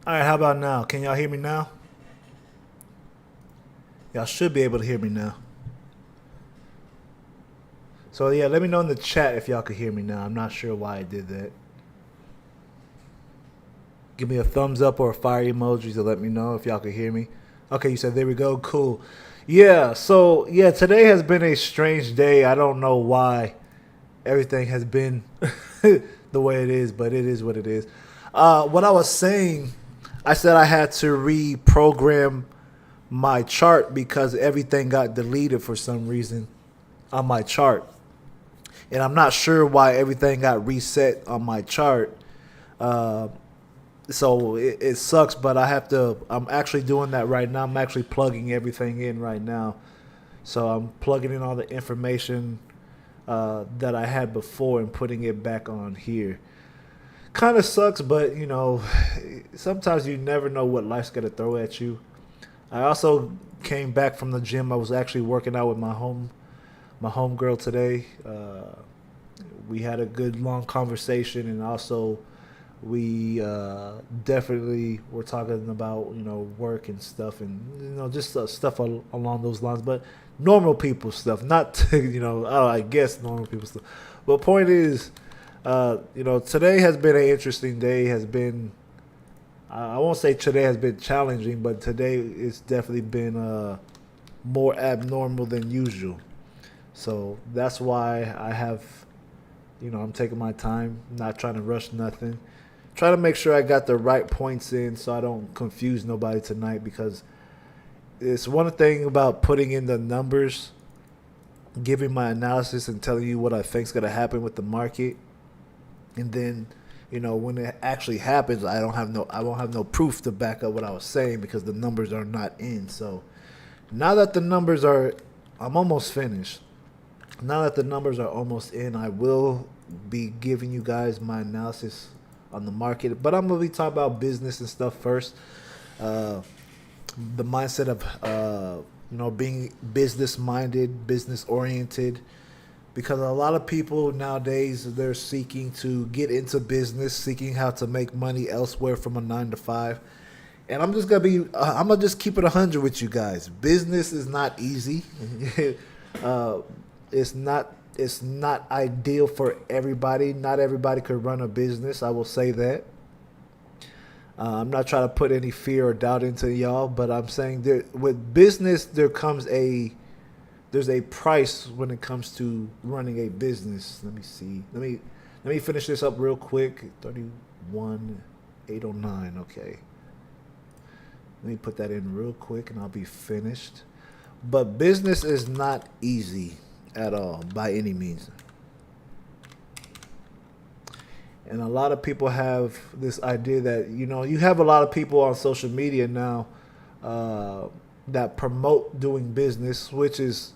All right, how about now? Can y'all hear me now? Y'all should be able to hear me now. So yeah, let me know in the chat if y'all could hear me now. I'm not sure why I did that. Give me a thumbs up or a fire emoji to let me know if y'all could hear me. Okay, you said there we go. Cool. Yeah, so yeah, today has been a strange day. I don't know why everything has been the way it is, but it is what it is. What I was saying, I said I had to reprogram my chart because everything got deleted for some reason on my chart. And I'm not sure why everything got reset on my chart. Uh, so it sucks, but I'm actually doing that right now. I'm actually plugging everything in right now. So I'm plugging in all the information that I had before and putting it back on here. Kind of sucks, but sometimes you never know what life's gonna throw at you. I also came back from the gym. I was actually working out with my homegirl today. We had a good long conversation, and also we definitely were talking about work and stuff, and just stuff along those lines. But normal people stuff, not I guess normal people stuff. But point is, today has been an interesting day. Has been I won't say today has been challenging, but today it's definitely been more abnormal than usual. So that's why I'm taking my time, not trying to rush nothing. Trying to make sure I got the right points in so I don't confuse nobody tonight, because it's one thing about putting in the numbers, giving my analysis and telling you what I think's going to happen with the market. And then, when it actually happens, I won't have no proof to back up what I was saying because the numbers are not in. So now that the numbers are, I'm almost finished. Now that the numbers are almost in, I will be giving you guys my analysis on the market, but I'm gonna be talking about business and stuff first. Uh, the mindset of being business minded, business oriented, because a lot of people nowadays they're seeking to get into business, seeking how to make money elsewhere from a 9 to 5. And I'm gonna just keep it 100 with you guys. Business is not easy. uh, it's not ideal for everybody. Not everybody could run a business. I will say that. I'm not trying to put any fear or doubt into y'all, but I'm saying with business there's a price when it comes to running a business. Let me see. Let me finish this up real quick. 31,809. Okay. Let me put that in real quick and I'll be finished. But business is not easy at all by any means. And a lot of people have this idea that, you have a lot of people on social media now uh, that promote doing business, which is,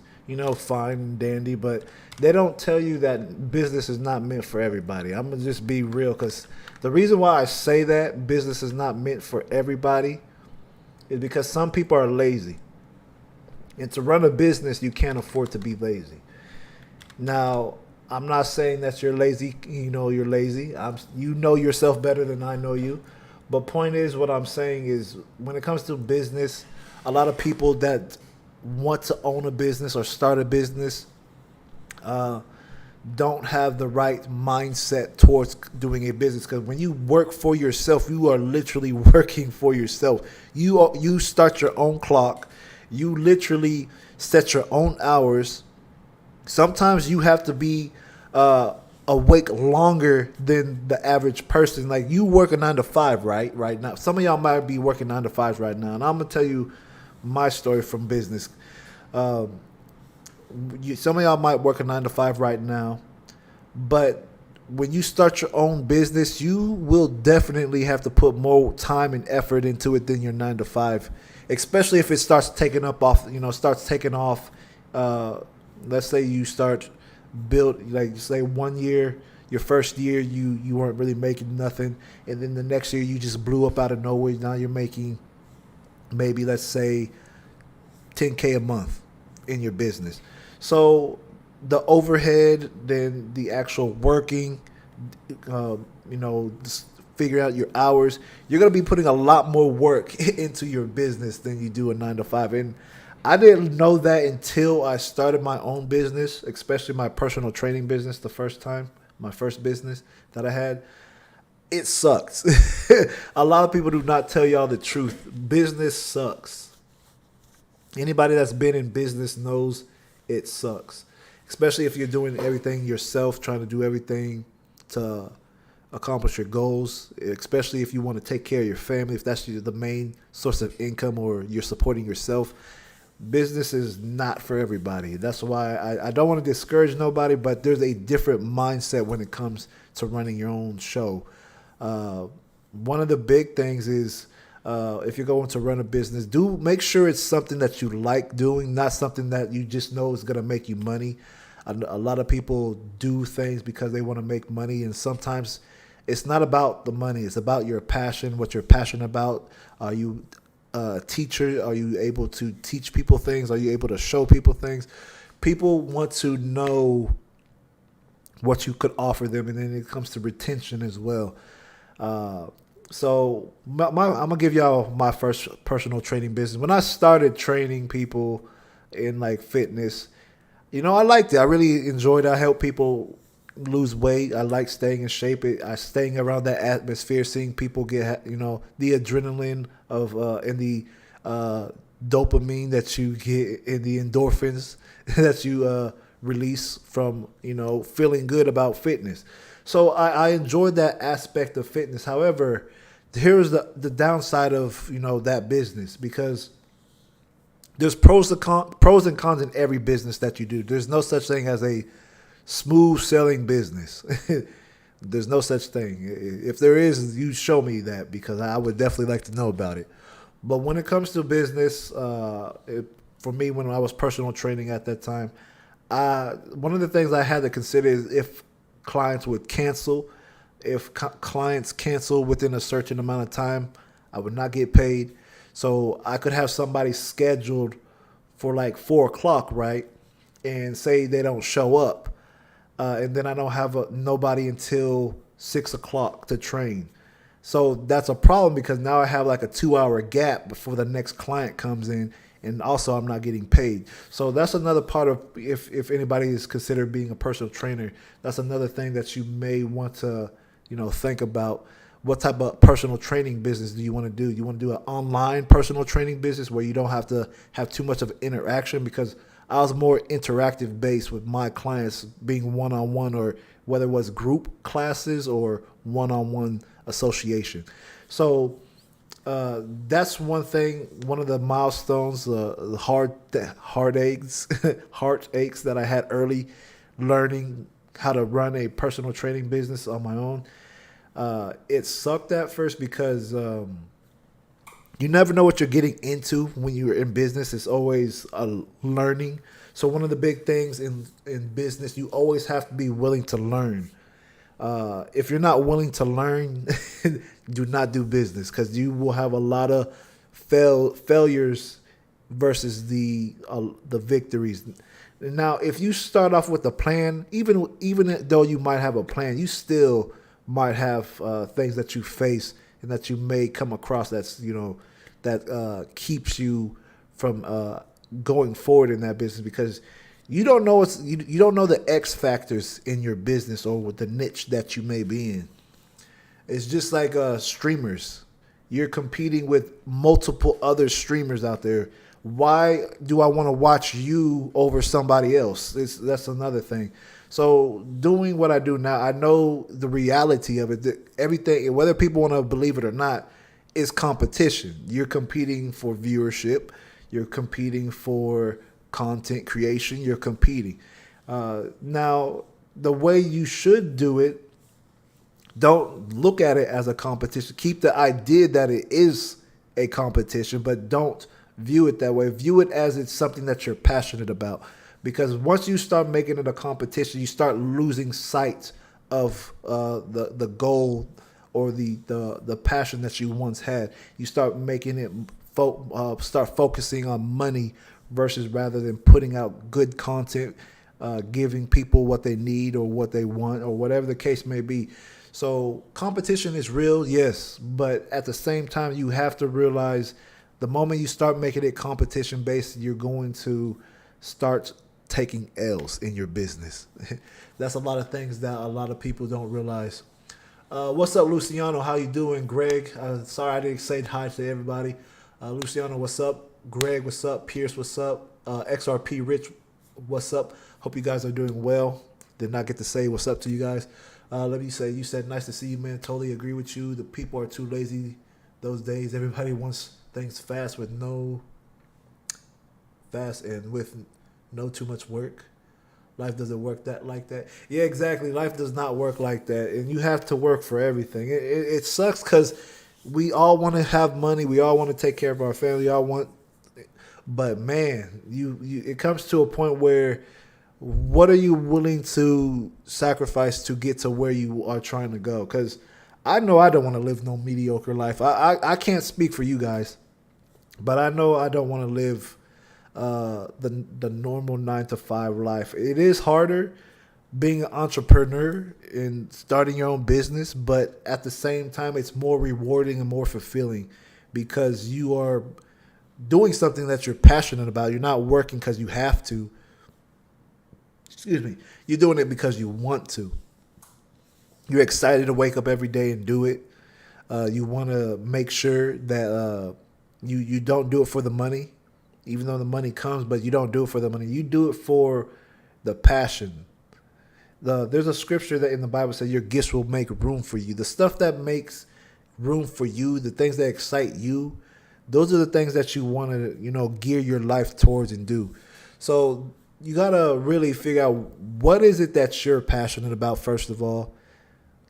fine and dandy, but they don't tell you that business is not meant for everybody. I'm going to just be real, because the reason why I say that business is not meant for everybody is because some people are lazy. And to run a business, you can't afford to be lazy. Now, I'm not saying that you're lazy. You're lazy. You know yourself better than I know you. But point is, what I'm saying is, when it comes to business, a lot of people that want to own a business or start a business uh, don't have the right mindset towards doing a business. Because when you work for yourself, you are literally working for yourself. You start your own clock. You literally set your own hours. Sometimes you have to be awake longer than the average person. Like, you work a 9 to 5, right? Right now, some of y'all might be working 9 to 5s right now, and I'm gonna tell you my story from business. Um, some of y'all might work a 9 to 5 right now, but when you start your own business, you will definitely have to put more time and effort into it than your 9 to 5, especially if it starts taking off. Let's say you start build, like, say 1 year, your first year you weren't really making nothing, and then the next year you just blew up out of nowhere. Now you're making maybe, let's say, 10K a month in your business. So the overhead, then the actual working, just figure out your hours. You're gonna be putting a lot more work into your business than you do a 9 to 5. And I didn't know that until I started my own business, especially my personal training business the first time, my first business that I had. It sucks. A lot of people do not tell y'all the truth. Business sucks. Anybody that's been in business knows it sucks, especially if you're doing everything yourself, trying to do everything to accomplish your goals, especially if you want to take care of your family, if that's the main source of income, or you're supporting yourself. Business is not for everybody. That's why I don't want to discourage nobody, but there's a different mindset when it comes to running your own show. Uh, One of the big things is, if you're going to run a business, do make sure it's something that you like doing, not something that you just know is going to make you money. A lot of people do things because they want to make money, and sometimes it's not about the money. It's about your passion, what you're passionate about. Are you a teacher? Are you able to teach people things? Are you able to show people things? People want to know what you could offer them, and then it comes to retention as well. Uh, I'm gonna give y'all my first personal training business. When I started training people in, like, fitness, I liked it. I really enjoyed it. I helped people lose weight. I like staying in shape. I staying around that atmosphere, seeing people get, the adrenaline of and the dopamine that you get, and the endorphins that you release from, feeling good about fitness. So I enjoyed that aspect of fitness. However, here's the downside of, that business, because there's pros and cons in every business that you do. There's no such thing as a smooth selling business. There's no such thing. If there is, you show me that, because I would definitely like to know about it. But when it comes to business, for me, when I was personal training at that time, One of the things I had to consider is if clients would cancel. If clients cancel within a certain amount of time, I would not get paid. So I could have somebody scheduled for like 4 o'clock, right? And say they don't show up. And then I don't have nobody until 6 o'clock to train. So that's a problem because now I have like a 2 hour gap before the next client comes in, and also I'm not getting paid. So that's another part of if anybody is considered being a personal trainer, that's another thing that you may want to think about. What type of personal training business do you want to do? You want to do an online personal training business where you don't have to have too much of interaction? Because I was more interactive based with my clients being one-on-one, or whether it was group classes or one-on-one association. So that's one thing, one of the milestones, the heartaches that I had early learning how to run a personal training business on my own. It sucked at first because you never know what you're getting into when you're in business. It's always a learning. So one of the big things in business, you always have to be willing to learn. If you're not willing to learn, do not do business, because you will have a lot of failures versus the victories. Now, if you start off with a plan, even though you might have a plan, you still might have things that you face and that you may come across that keeps you from going forward in that business, because you don't know you don't know the X factors in your business or with the niche that you may be in. It's just like streamers. You're competing with multiple other streamers out there. Why do I want to watch you over somebody else? That's another thing. So doing what I do now, I know the reality of it. Everything, whether people want to believe it or not, is competition. You're competing for viewership. You're competing for content creation. You're competing. Now, the way you should do it, don't look at it as a competition. Keep the idea that it is a competition, but don't view it that way. View it as it's something that you're passionate about. Because once you start making it a competition, you start losing sight of the goal or the passion that you once had. You start making it start focusing on money versus rather than putting out good content, giving people what they need or what they want or whatever the case may be. So competition is real, yes, but at the same time, you have to realize the moment you start making it competition based, you're going to start taking L's in your business. That's a lot of things that a lot of people don't realize. What's up, Luciano? How you doing? Greg, sorry I didn't say hi to everybody. Luciano, what's up? Greg, what's up? Pierce, what's up? XRP Rich, what's up? Hope you guys are doing well. Did not get to say what's up to you guys. Let me say, you said nice to see you, man. Totally agree with you. The people are too lazy those days. Everybody wants things fast and with no too much work. Life doesn't work like that. Yeah, exactly. Life does not work like that, and you have to work for everything. It sucks because we all want to have money. We all want to take care of our family. But man, it comes to a point where what are you willing to sacrifice to get to where you are trying to go? Because I know I don't want to live no mediocre life. I can't speak for you guys, but I know I don't want to live the normal 9 to 5 life. It is harder being an entrepreneur and starting your own business, but at the same time, it's more rewarding and more fulfilling because you are doing something that you're passionate about. You're not working because you have to. Excuse me. You're doing it because you want to. You're excited to wake up every day and do it. You want to make sure that you don't do it for the money, even though the money comes, but you don't do it for the money. You do it for the passion. There's a scripture that in the Bible says your gifts will make room for you. The stuff that makes room for you, the things that excite you, those are the things that you want to, gear your life towards and do. So you got to really figure out what is it that you're passionate about, first of all.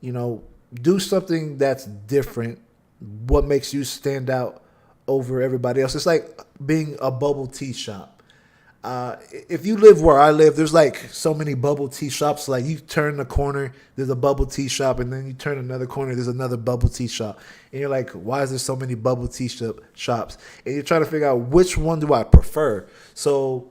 Do something that's different. What makes you stand out over everybody else? It's like being a bubble tea shop. If you live where I live, there's like so many bubble tea shops. Like you turn the corner, there's a bubble tea shop, and then you turn another corner, there's another bubble tea shop. And you're like, why is there so many bubble tea shops? And you're trying to figure out which one do I prefer. So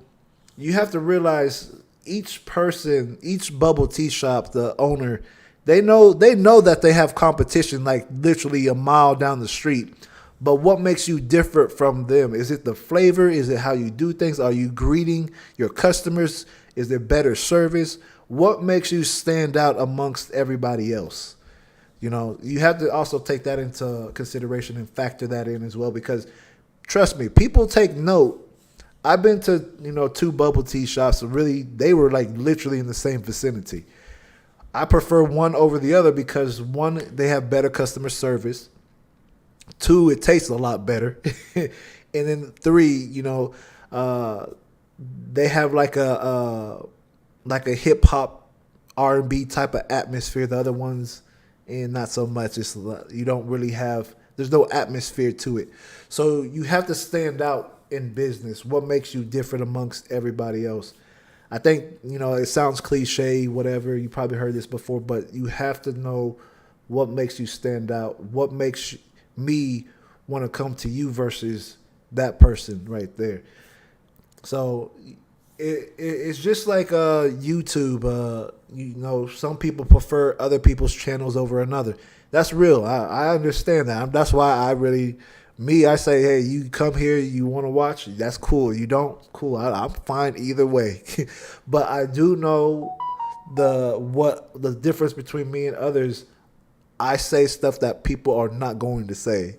you have to realize each person, each bubble tea shop, the owner, they know that they have competition like literally a mile down the street. But what makes you different from them? Is it the flavor? Is it how you do things? Are you greeting your customers? Is there better service? What makes you stand out amongst everybody else? You have to also take that into consideration and factor that in as well because trust me, people take note. I've been to, two bubble tea shops and really they were like literally in the same vicinity. I prefer one over the other because one, they have better customer service. Two, it tastes a lot better. And then three, they have like a hip hop R&B type of atmosphere. The other ones, and not so much. You don't really have. There's no atmosphere to it. So you have to stand out in business. What makes you different amongst everybody else? I think it sounds cliche, whatever. You probably heard this before, but you have to know what makes you stand out. What makes me want to come to you versus that person right there. So it's just like YouTube. Some people prefer other people's channels over another. That's real. I understand that. That's why I say, hey, you come here, you want to watch, that's cool. You don't, cool. I'm fine either way. But I do know the difference between me and others. I say stuff that people are not going to say.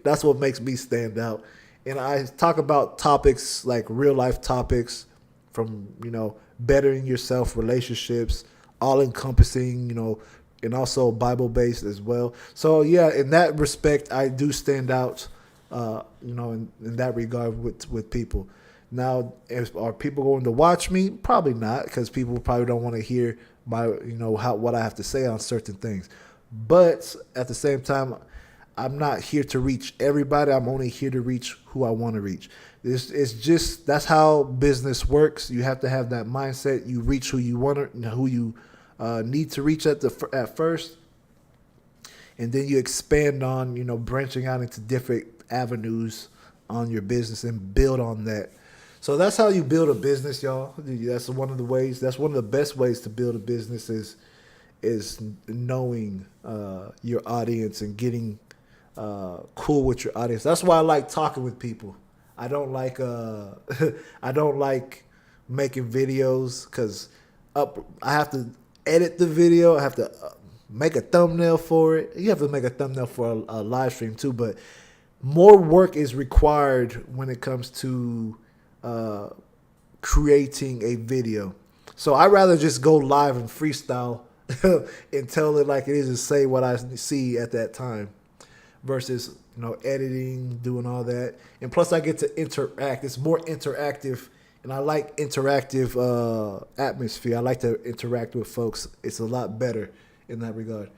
That's what makes me stand out. And I talk about topics like real life topics from, bettering yourself, relationships, all encompassing, and also Bible based as well. So yeah, in that respect, I do stand out, in that regard with people. Now, are people going to watch me? Probably not, because people probably don't want to hear what I have to say on certain things. But at the same time, I'm not here to reach everybody. I'm only here to reach who I want to reach. That's how business works. You have to have that mindset. You reach who you want to, who you need to reach at first, and then you expand on, branching out into different avenues on your business and build on that. So that's how you build a business, y'all. That's one of the ways. That's one of the best ways to build a business is knowing your audience and getting cool with your audience. That's why I like talking with people. I don't like I don't like making videos because I have to edit the video. I have to make a thumbnail for it. You have to make a thumbnail for a live stream too, but more work is required when it comes to creating a video. So I'd rather just go live and freestyle and tell it like it is and say what I see at that time versus editing, doing all that. And plus I get to interact. It's more interactive, and I like interactive atmosphere. I like to interact with folks. It's a lot better in that regard.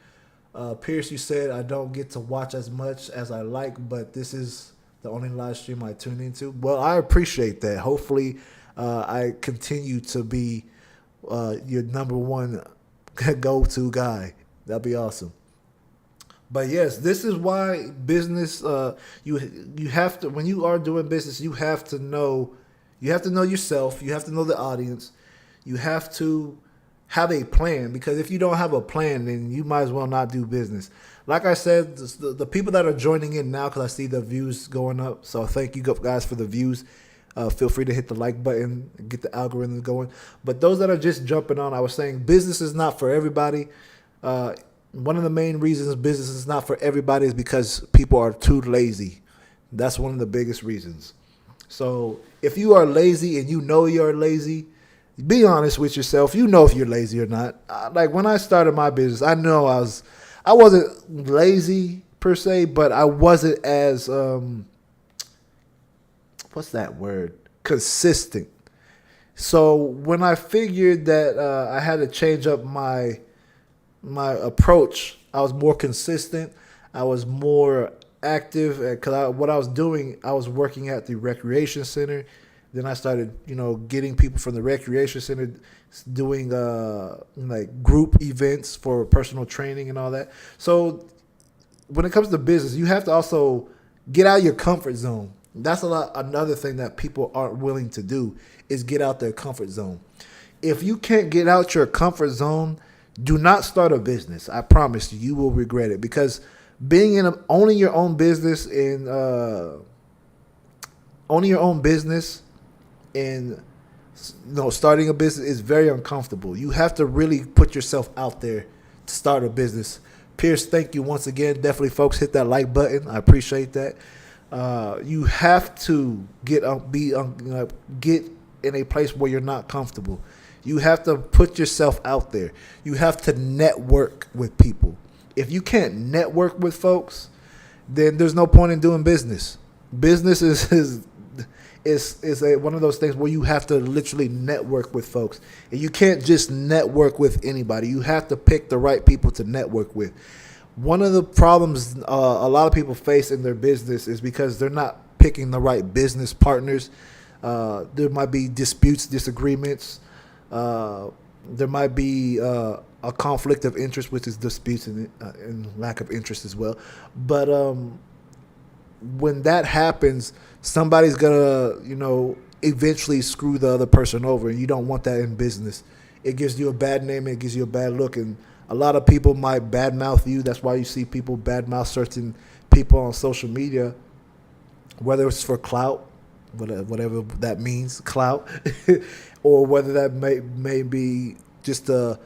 Pierce, you said I don't get to watch as much as I like, but this is the only live stream I tune into. Well, I appreciate that. Hopefully I continue to be your number one go-to guy. That'd be awesome. But yes, this is why business. You have to, when you are doing business, you have to know yourself. You have to know the audience. You have to have a plan, because if you don't have a plan, then you might as well not do business. Like I said, the people that are joining in now, because I see the views going up. So thank you guys for the views. Feel free to hit the like button and get the algorithm going. But those that are just jumping on, I was saying business is not for everybody. One of the main reasons business is not for everybody is because people are too lazy. That's one of the biggest reasons. So if you are lazy and you know you're lazy, be honest with yourself. You know if you're lazy or not. Like when I started my business, I know I wasn't lazy per se, but I wasn't as what's that word? Consistent. So when I figured that I had to change up my approach, I was more consistent. I was more active because what I was doing, I was working at the recreation center. Then I started, getting people from the recreation center, doing like group events for personal training and all that. So when it comes to business, you have to also get out of your comfort zone. That's another thing that people aren't willing to do is get out their comfort zone. If you can't get out your comfort zone, do not start a business. I promise you, you will regret it, because owning your own business and starting a business is very uncomfortable. You have to really put yourself out there to start a business. Pierce, thank you once again. Definitely, folks, hit that like button. I appreciate that. You have to get in a place where you're not comfortable. You have to put yourself out there. You have to network with people. If you can't network with folks, then there's no point in doing business. Business is one of those things where you have to literally network with folks. And you can't just network with anybody. You have to pick the right people to network with. One of the problems a lot of people face in their business is because they're not picking the right business partners. There might be disputes, disagreements. There might be a conflict of interest, which is disputes and lack of interest as well. But when that happens, somebody's gonna, eventually screw the other person over, and you don't want that in business. It gives you a bad name, and it gives you a bad look, and a lot of people might badmouth you. That's why you see people badmouth certain people on social media, whether it's for clout, whatever that means, clout, or whether that may be just a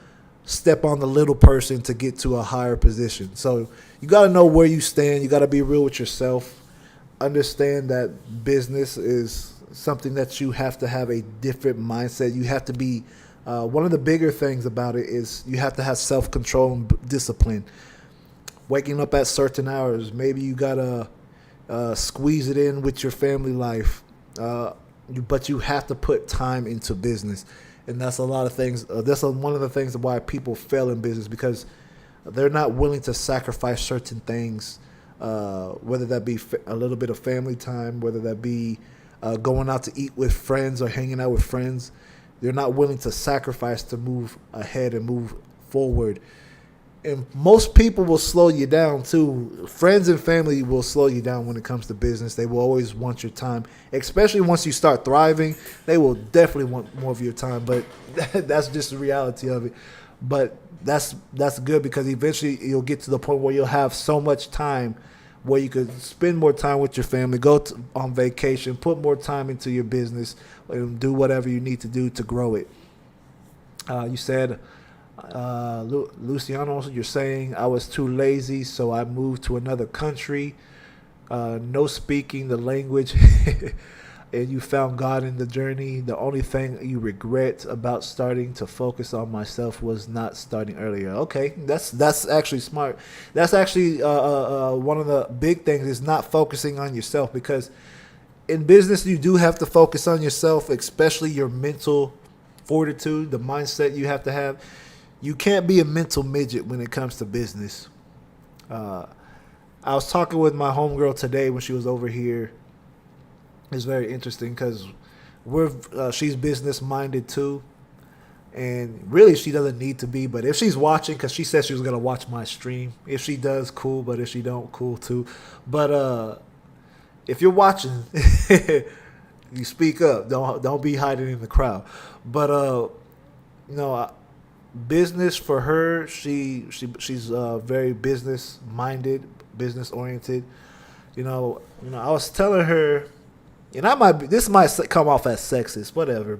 step on the little person to get to a higher position. So you got to know where you stand. You got to be real with yourself. Understand that business is something that you have to have a different mindset. You have to be one of the bigger things about it is you have to have self-control and discipline. Waking up at certain hours. Maybe you got to squeeze it in with your family life. But you have to put time into business. And that's a lot of things. That's one of the things why people fail in business, because they're not willing to sacrifice certain things, whether that be a little bit of family time, whether that be going out to eat with friends or hanging out with friends. They're not willing to sacrifice to move ahead and move forward. And most people will slow you down too. Friends and family will slow you down when it comes to business. They will always want your time, especially once you start thriving. They will definitely want more of your time, but that's just the reality of it. But that's good, because eventually you'll get to the point where you'll have so much time where you could spend more time with your family, on vacation, put more time into your business, and do whatever you need to do to grow it. You said, Luciano, you're saying I was too lazy, so I moved to another country, no speaking the language, and you found God in the journey. The only thing you regret about starting to focus on myself was not starting earlier. Okay, that's actually smart. That's actually one of the big things is not focusing on yourself, because in business you do have to focus on yourself, especially your mental fortitude, the mindset you have to have. You can't be a mental midget when it comes to business. I was talking with my homegirl today when she was over here. It's very interesting because she's business minded too, and really she doesn't need to be. But if she's watching, because she said she was gonna watch my stream, if she does, cool. But if she don't, cool too. But if you're watching, you speak up. Don't be hiding in the crowd. But business for her, she's very business minded, business oriented. I was telling her, and this might come off as sexist, whatever.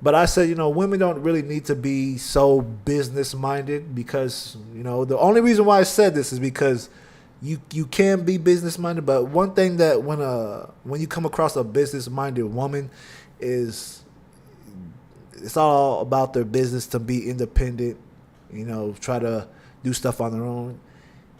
But I said, women don't really need to be so business minded, because the only reason why I said this is because you can be business minded, but one thing that when you come across a business minded woman is, it's all about their business, to be independent, try to do stuff on their own.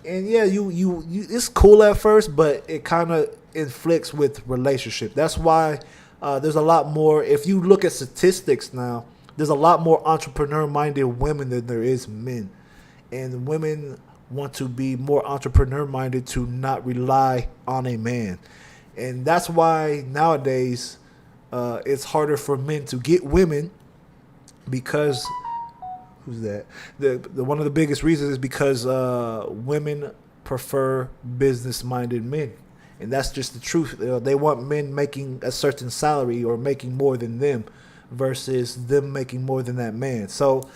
And yeah, you it's cool at first, but it kind of inflicts with relationship. That's why there's a lot more. If you look at statistics now, there's a lot more entrepreneur-minded women than there is men. And women want to be more entrepreneur-minded to not rely on a man. And that's why nowadays it's harder for men to get women because who's that? The one of the biggest reasons is because women prefer business-minded men, and that's just the truth. They want men making a certain salary or making more than them, versus them making more than that man. So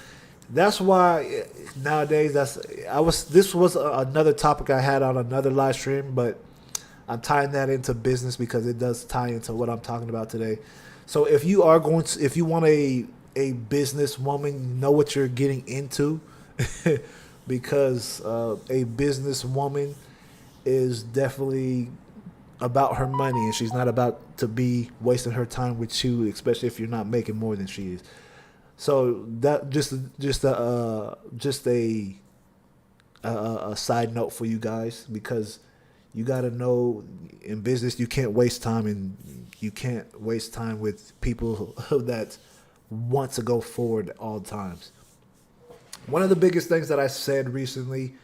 that's why nowadays this was another topic I had on another live stream, but I'm tying that into business because it does tie into what I'm talking about today. So if you want a businesswoman, know what you're getting into, because a businesswoman is definitely about her money, and she's not about to be wasting her time with you, especially if you're not making more than she is. So that just a side note for you guys, because you got to know in business you can't waste time, and you can't waste time with people that want to go forward at all times. One of the biggest things that I said recently,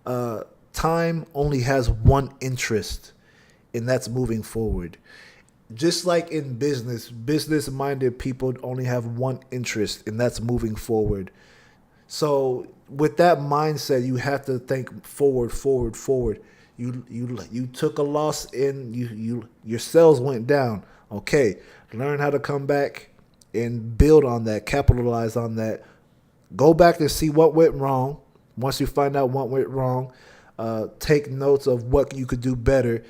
time only has one interest, and that's moving forward. Just like in business-minded people only have one interest, and that's moving forward. So with that mindset, you have to think forward, forward, forward. You took a loss and your sales went down. Okay, learn how to come back and build on that, capitalize on that. Go back and see what went wrong. Once you find out what went wrong, take notes of what you could do better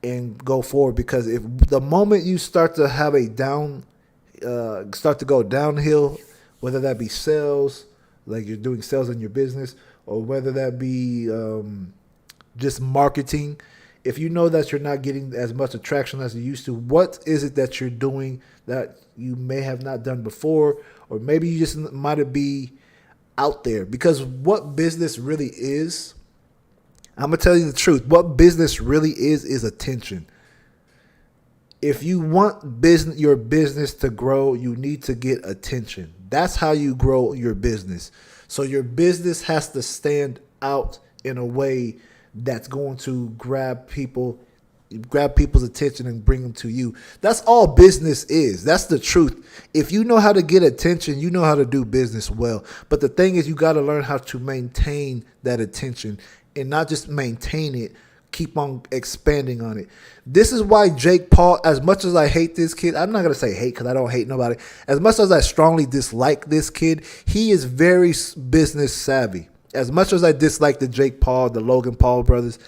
and go forward. Because if the moment you start to have start to go downhill, whether that be sales, like you're doing sales in your business, or whether that be just marketing, if you know that you're not getting as much attraction as you used to, what is it that you're doing that you may have not done before? Or maybe you just might be out there. Because what business really is, I'm going to tell you the truth. What business really is attention. If you want your business to grow, you need to get attention. That's how you grow your business. So your business has to stand out in a way that's going to grab people's attention and bring them to you. That's all business is. That's the truth. If you know how to get attention, you know how to do business well. But the thing is, you got to learn how to maintain that attention, and not just maintain it, keep on expanding on it. This is why Jake Paul, as much as I hate this kid, I'm not going to say hate because I don't hate nobody. As much as I strongly dislike this kid, he is very business savvy. As much as I dislike the Jake Paul, the Logan Paul brothers,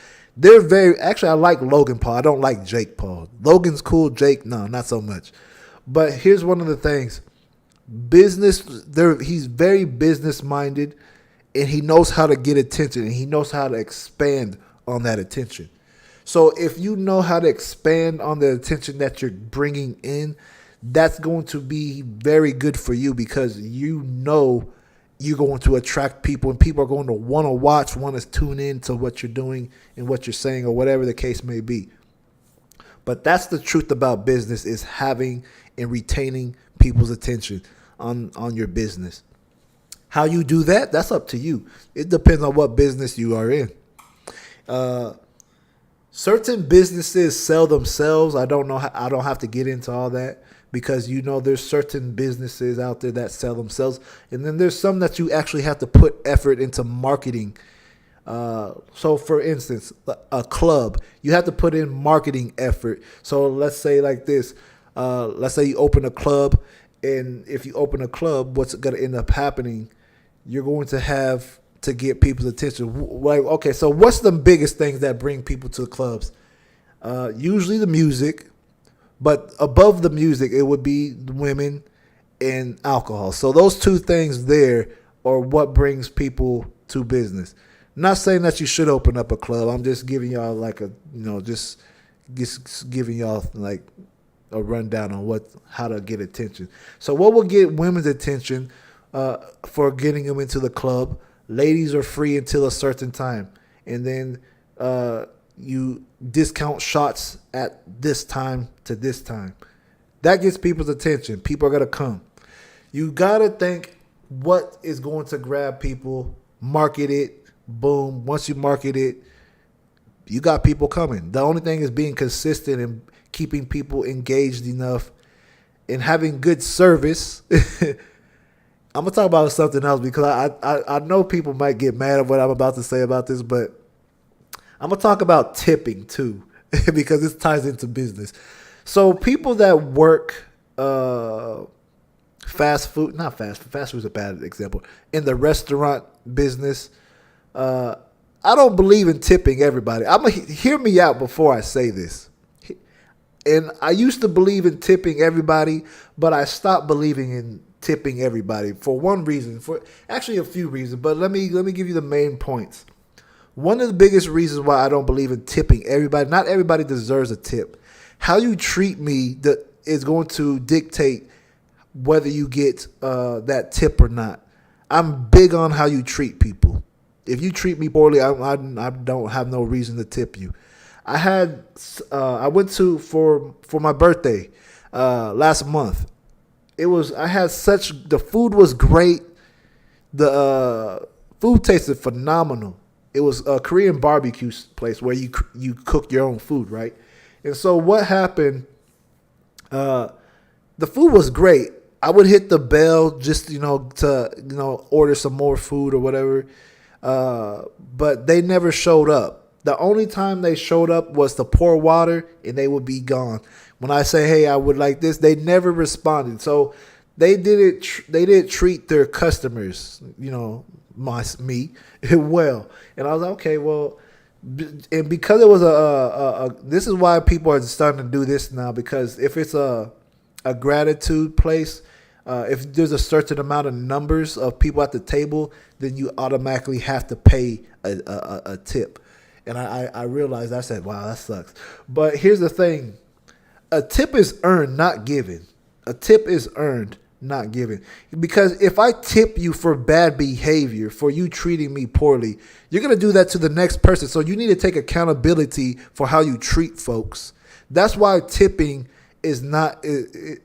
actually, I like Logan Paul. I don't like Jake Paul. Logan's cool. Jake, no, not so much. But here's one of the things. He's very business minded, and he knows how to get attention, and he knows how to expand on that attention. So if you know how to expand on the attention that you're bringing in, that's going to be very good for you, because you know you're going to attract people, and people are going to want to watch, want to tune in to what you're doing and what you're saying, or whatever the case may be. But that's the truth about business, is having and retaining people's attention on your business. How you do that, that's up to you. It depends on what business you are in. Certain businesses sell themselves. I don't have to get into all that, because there's certain businesses out there that sell themselves, and then there's some that you actually have to put effort into marketing. So for instance, a club, you have to put in marketing effort. So let's say like this, let's say you open a club, and if you open a club, what's going to end up happening? You're going to have to get people's attention. Like, okay, so what's the biggest things that bring people to the clubs? Usually the music, but above the music, it would be women and alcohol. So those two things there are what brings people to business. Not saying that you should open up a club. I'm just giving y'all just giving y'all like a rundown on how to get attention. So what will get women's attention for getting them into the club? Ladies are free until a certain time, and then you discount shots at this time to this time. That gets people's attention. People are going to come. You got to think what is going to grab people, market it, boom. Once you market it, you got people coming. The only thing is being consistent and keeping people engaged enough and having good service. I'm gonna talk about something else because I know people might get mad at what I'm about to say about this, but I'm gonna talk about tipping too because this ties into business. So people that work fast food, not fast food is a bad example, in the restaurant business, uh, I don't believe in tipping everybody. I'm gonna hear me out before I say this. And I used to believe in tipping everybody, but I stopped believing in tipping everybody for one reason, for actually a few reasons. But let me give you the main points. One of the biggest reasons why I don't believe in tipping everybody, not everybody deserves a tip. How you treat me is going to dictate whether you get that tip or not. I'm big on how you treat people. If you treat me poorly, I don't have no reason to tip you. I went to for my birthday last month. The food was great. The food tasted phenomenal. It was a Korean barbecue place where you cook your own food, right? And so what happened? The food was great. I would hit the bell just to order some more food or whatever, but they never showed up. The only time they showed up was to pour water, and they would be gone. When I say, "Hey, I would like this," they never responded. So they didn't treat their customers, me well. And I was like, okay, well, and because it was this is why people are starting to do this now, because if it's a gratitude place, if there's a certain amount of numbers of people at the table, then you automatically have to pay a tip. And I realized, I said, wow, that sucks. But here's the thing. A tip is earned, not given. A tip is earned, not given. Because if I tip you for bad behavior, for you treating me poorly, you're going to do that to the next person. So you need to take accountability for how you treat folks. That's why tipping is something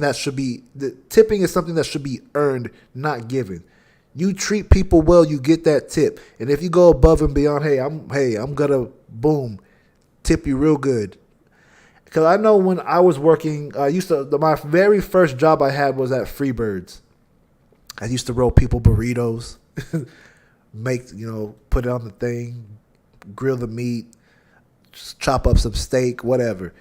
that should be, tipping is something that should be earned, not given. You treat people well, you get that tip. And if you go above and beyond, I'm gonna tip you real good. Because I know when I was working, my very first job I had was at Freebirds. I used to roll people burritos, put it on the thing, grill the meat, chop up some steak, whatever.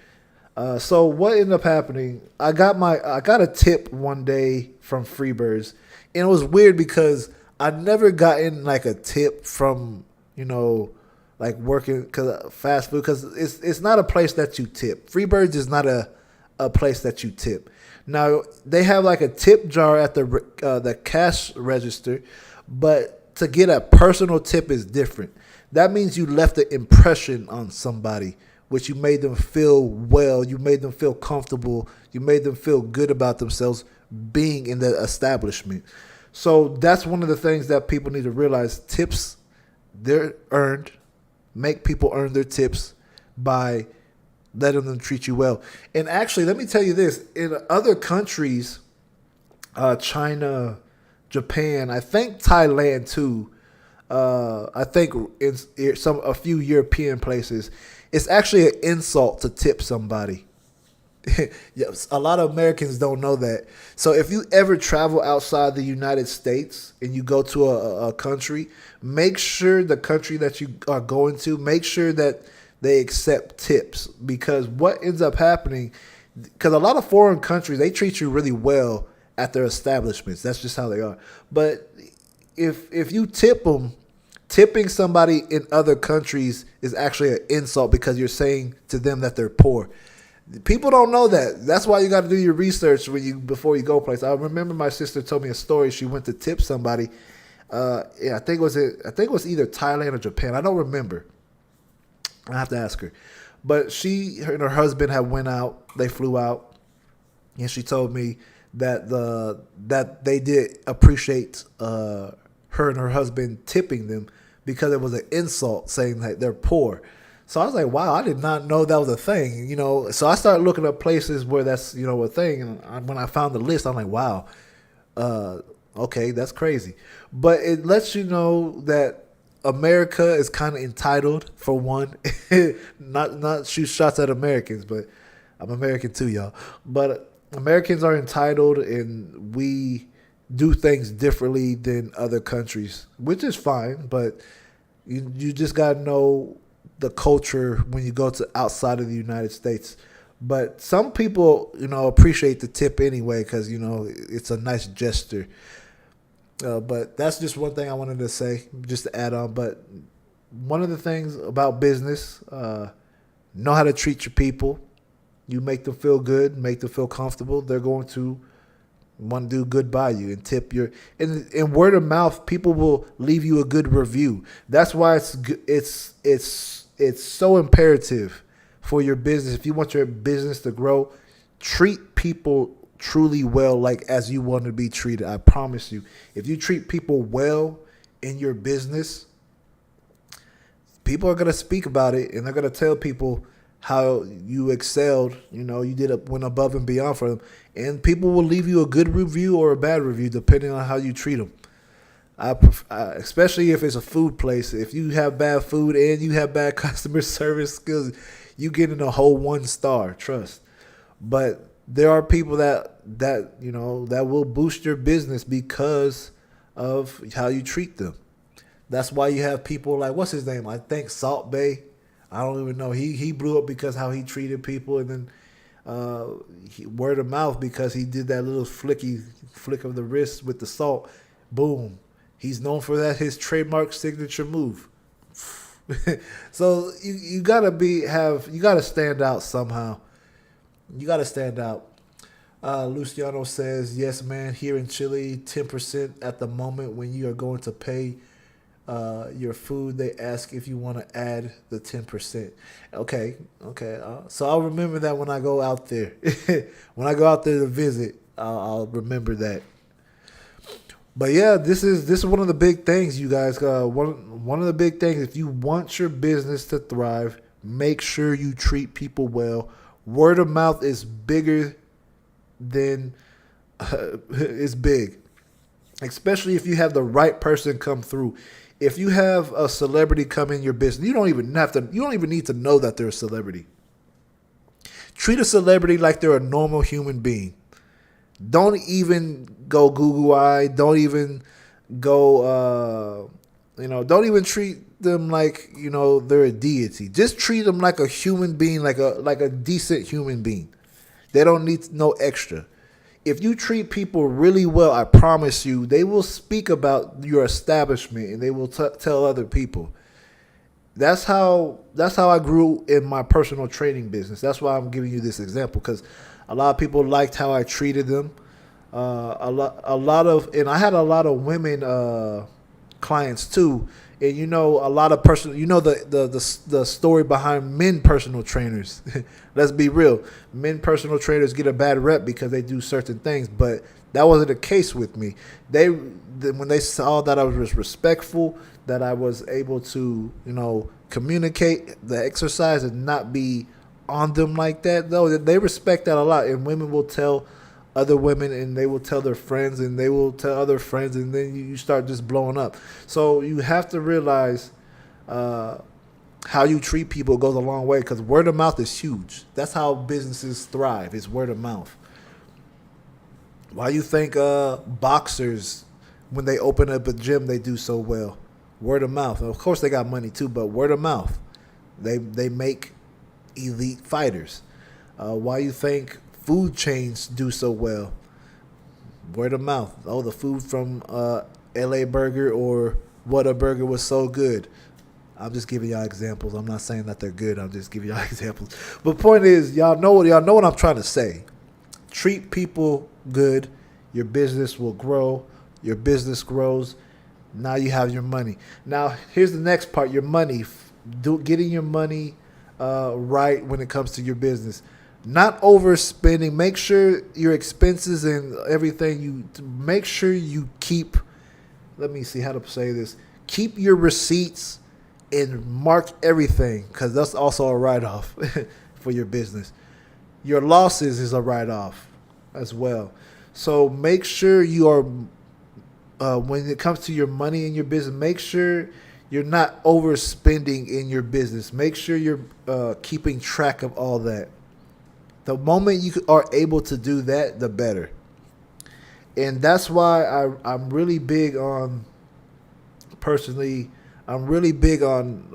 So what ended up happening? I got a tip one day from Freebirds, and it was weird because I'd never gotten like a tip from like working fast food, because it's not a place that you tip. Freebirds is not a place that you tip. Now they have like a tip jar at the cash register, but to get a personal tip is different. That means you left an impression on somebody, which you made them feel well, you made them feel comfortable, you made them feel good about themselves being in the establishment. So that's one of the things that people need to realize. Tips, they're earned. Make people earn their tips by letting them treat you well. And actually, let me tell you this. In other countries, China, Japan, I think Thailand too, I think in a few European places, it's actually an insult to tip somebody. Yes, a lot of Americans don't know that. So if you ever travel outside the United States and you go to a country, make sure the country that you are going to, make sure that they accept tips. Because what ends up happening, because a lot of foreign countries, they treat you really well at their establishments. That's just how they are. But if you tip them, tipping somebody in other countries is actually an insult, because you're saying to them that they're poor. People don't know that. That's why you got to do your research before you go place. I remember my sister told me a story. She went to tip somebody. I think it was either Thailand or Japan. I don't remember. I have to ask her. But her and her husband had went out. They flew out, and she told me that they did appreciate her and her husband tipping them, because it was an insult saying that they're poor. So I was like, wow, I did not know that was a thing, So I started looking up places where that's, a thing. And when I found the list, I'm like, wow, okay, that's crazy. But it lets you know that America is kind of entitled, for one. Not shoot shots at Americans, but I'm American too, y'all. But Americans are entitled, and we do things differently than other countries, which is fine. But you just gotta know the culture when you go to outside of the United States. But some people, appreciate the tip anyway because it's a nice gesture. But that's just one thing I wanted to say, just to add on. But one of the things about business, know how to treat your people. You make them feel good, make them feel comfortable. They're going to want to do good by you and tip your. And word of mouth, people will leave you a good review. That's why it's so imperative for your business. If you want your business to grow, treat people truly well, like as you want to be treated. I promise you, if you treat people well in your business, people are going to speak about it, and they're going to tell people how you excelled. Went above and beyond for them, and people will leave you a good review or a bad review depending on how you treat them. Especially if it's a food place. If you have bad food and you have bad customer service skills, you get in a whole 1 star. Trust. But there are people that will boost your business because of how you treat them. That's why you have people like, what's his name? I think Salt Bay. I don't even know. He blew up because how he treated people, and then word of mouth because he did that little flick of the wrist with the salt. Boom. He's known for that, his trademark signature move. So you gotta stand out somehow. You gotta stand out. Luciano says, yes, man, here in Chile, 10% at the moment when you are going to pay your food, they ask if you want to add the 10%. Okay. So I'll remember that when I go out there. When I go out there to visit, I'll remember that. But yeah, this is one of the big things, you guys. One of the big things, if you want your business to thrive, make sure you treat people well. Word of mouth is bigger than it's big, especially if you have the right person come through. If you have a celebrity come in your business, you don't even need to know that they're a celebrity. Treat a celebrity like they're a normal human being. Don't even go Google eye. Don't even go, don't even treat them like, they're a deity. Just treat them like a human being, like a decent human being. They don't need no extra. If you treat people really well, I promise you, they will speak about your establishment and they will tell other people. That's how I grew in my personal training business. That's why I'm giving you this example, because a lot of people liked how I treated them. And I had a lot of women clients too. And a lot of the story behind men personal trainers. Let's be real. Men personal trainers get a bad rep because they do certain things, but that wasn't the case with me. When they saw that I was respectful, that I was able to, communicate the exercise and not be on them like that, though, they respect that a lot. And women will tell other women, and they will tell their friends, and they will tell other friends, and then you start just blowing up. So you have to realize how you treat people goes a long way, because word of mouth is huge. That's how businesses thrive. It's word of mouth. Why you think boxers, when they open up a gym, they do so well? Word of mouth. Of course, they got money too, but word of mouth. They make elite fighters. Why you think food chains do so well? Word of mouth. Oh, the food from LA Burger or Whataburger was so good. I'm just giving y'all examples. I'm not saying that they're good. I'm just giving y'all examples. But point is, y'all know what I'm trying to say. Treat people good. Your business will grow. Your business grows. Now you have your money. Now here's the next part. Your money. Getting your money right when it comes to your business. Not overspending. Make sure your expenses and everything, make sure you keep, let me see how to say this. Keep your receipts and mark everything, because that's also a write-off for your business. Your losses is a write-off as well. So make sure you are, when it comes to your money in your business, make sure you're not overspending in your business. Make sure you're keeping track of all that. The moment you are able to do that, the better. And that's why I'm really big on, personally, I'm really big on,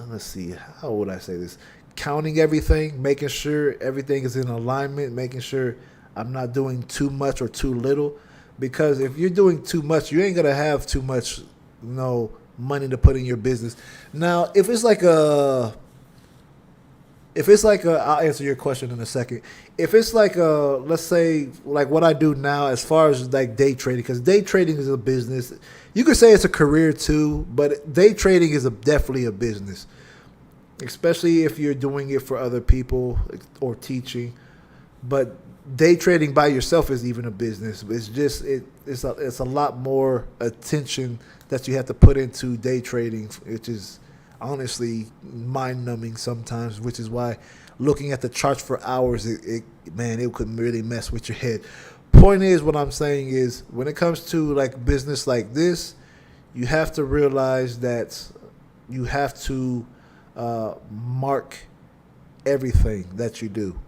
let's see, how would I say this? Counting everything, making sure everything is in alignment, making sure I'm not doing too much or too little. Because if you're doing too much, you ain't gonna have too much, money to put in your business. Now, I'll answer your question in a second. If it's like let's say like what I do now, as far as like day trading, because day trading is a business. You could say it's a career too, but day trading is definitely a business, especially if you're doing it for other people or teaching. But day trading by yourself is even a business. It's just it's a lot more attention that you have to put into day trading, which is honestly mind numbing sometimes, which is why looking at the charts for hours, it could really mess with your head. Point is, what I'm saying is, when it comes to like business like this, you have to realize that you have to mark everything that you do.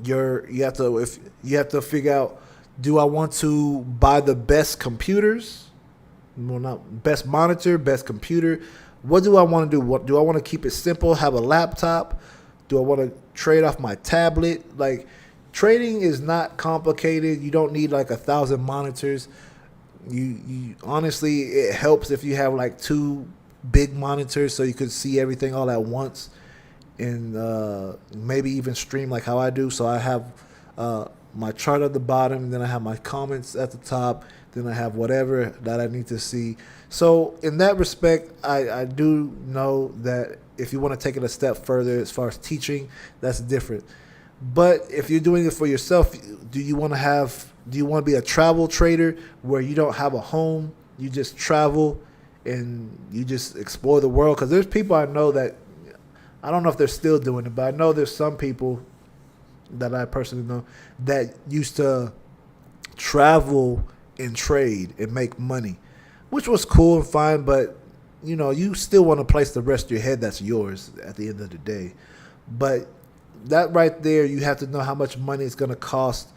You have to figure out, do I want to buy the best computers? Well, not best monitor, best computer. What do I want to do? What do I want to keep it simple? Have a laptop? Do I want to trade off my tablet? Like, trading is not complicated. You don't need like 1,000 monitors. You honestly, it helps if you have like 2 big monitors so you could see everything all at once, and maybe even stream like how I do. So I have my chart at the bottom, and then I have my comments at the top, then I have whatever that I need to see. So in that respect, I do know that if you want to take it a step further as far as teaching, that's different. But if you're doing it for yourself, do you want to be a travel trader where you don't have a home, you just travel and you just explore the world? Because there's people I know that, I don't know if they're still doing it, but I know there's some people that I personally know that used to travel and trade and make money, which was cool and fine, but you still want to place the rest of your head that's yours at the end of the day. But that right there, you have to know how much money it's going to cost,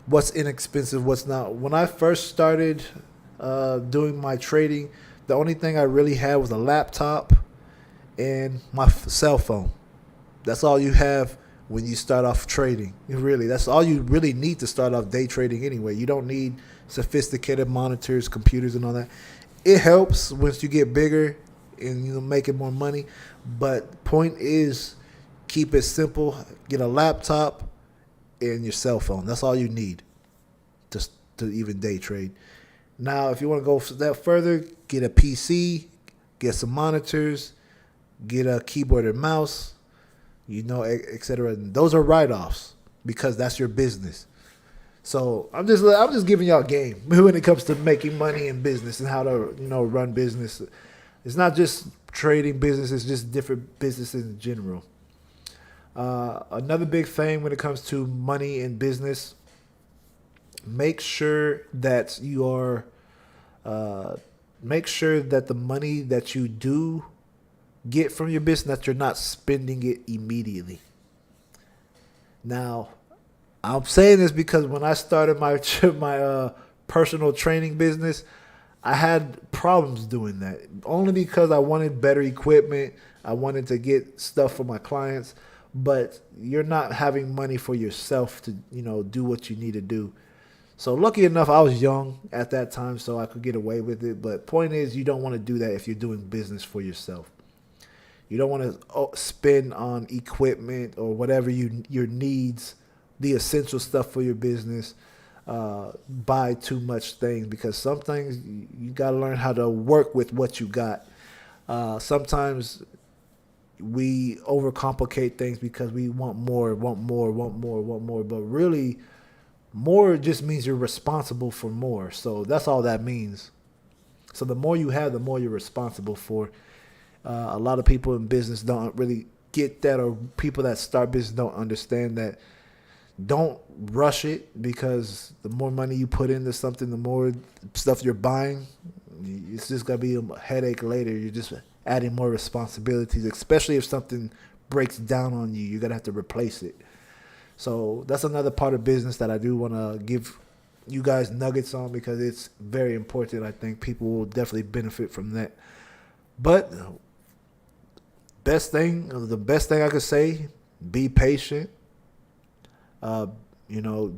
what's inexpensive, what's not. When I first started doing my trading, the only thing I really had was a laptop and my cell phone. That's all you have when you start off trading. That's all you really need to start off day trading anyway. You don't need sophisticated monitors, computers, and all that. It helps once you get bigger and making more money. But point is, keep it simple. Get a laptop and your cell phone. That's all you need to even day trade. Now, if you want to go a step further, get a PC, get some monitors, get a keyboard and mouse, etc. Those are write-offs because that's your business. So I'm just giving y'all game when it comes to making money in business and how to run business. It's not just trading business; it's just different businesses in general. Another big thing when it comes to money in business, make sure that make sure that the money that you do get from your business, that you're not spending it immediately. Now, I'm saying this because when I started my personal training business, I had problems doing that. Only because I wanted better equipment, I wanted to get stuff for my clients, but you're not having money for yourself to do what you need to do. So lucky enough, I was young at that time, so I could get away with it. But point is, you don't want to do that if you're doing business for yourself. You don't want to spend on equipment or whatever your needs, the essential stuff for your business. Buy too much things, because some things you got to learn how to work with what you got. Sometimes we overcomplicate things because we want more. But really, more just means you're responsible for more. So that's all that means. So the more you have, the more you're responsible for. A lot of people in business don't really get that, or people that start business don't understand that. Don't rush it, because the more money you put into something, the more stuff you're buying, it's just going to be a headache later. You're just adding more responsibilities, especially if something breaks down on you. You're going to have to replace it. So that's another part of business that I do want to give you guys nuggets on because it's very important. I think people will definitely benefit from that. But the best thing I could say, be patient. Uh,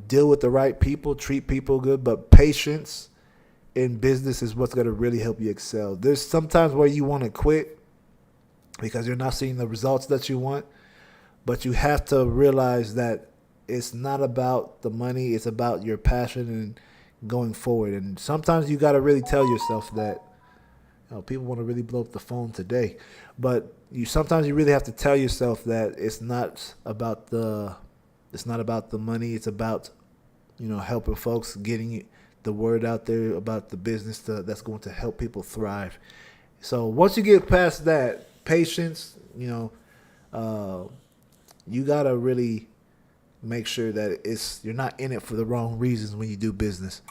deal with the right people, treat people good, but patience in business is what's going to really help you excel. There's sometimes where you want to quit because you're not seeing the results that you want, but you have to realize that it's not about the money, it's about your passion and going forward. And sometimes you got to really tell yourself that. People want to really blow up the phone today, but sometimes you really have to tell yourself that it's not about the money. It's about helping folks, getting the word out there about the business that's going to help people thrive. So once you get past that, patience, you gotta really make sure that you're not in it for the wrong reasons when you do business.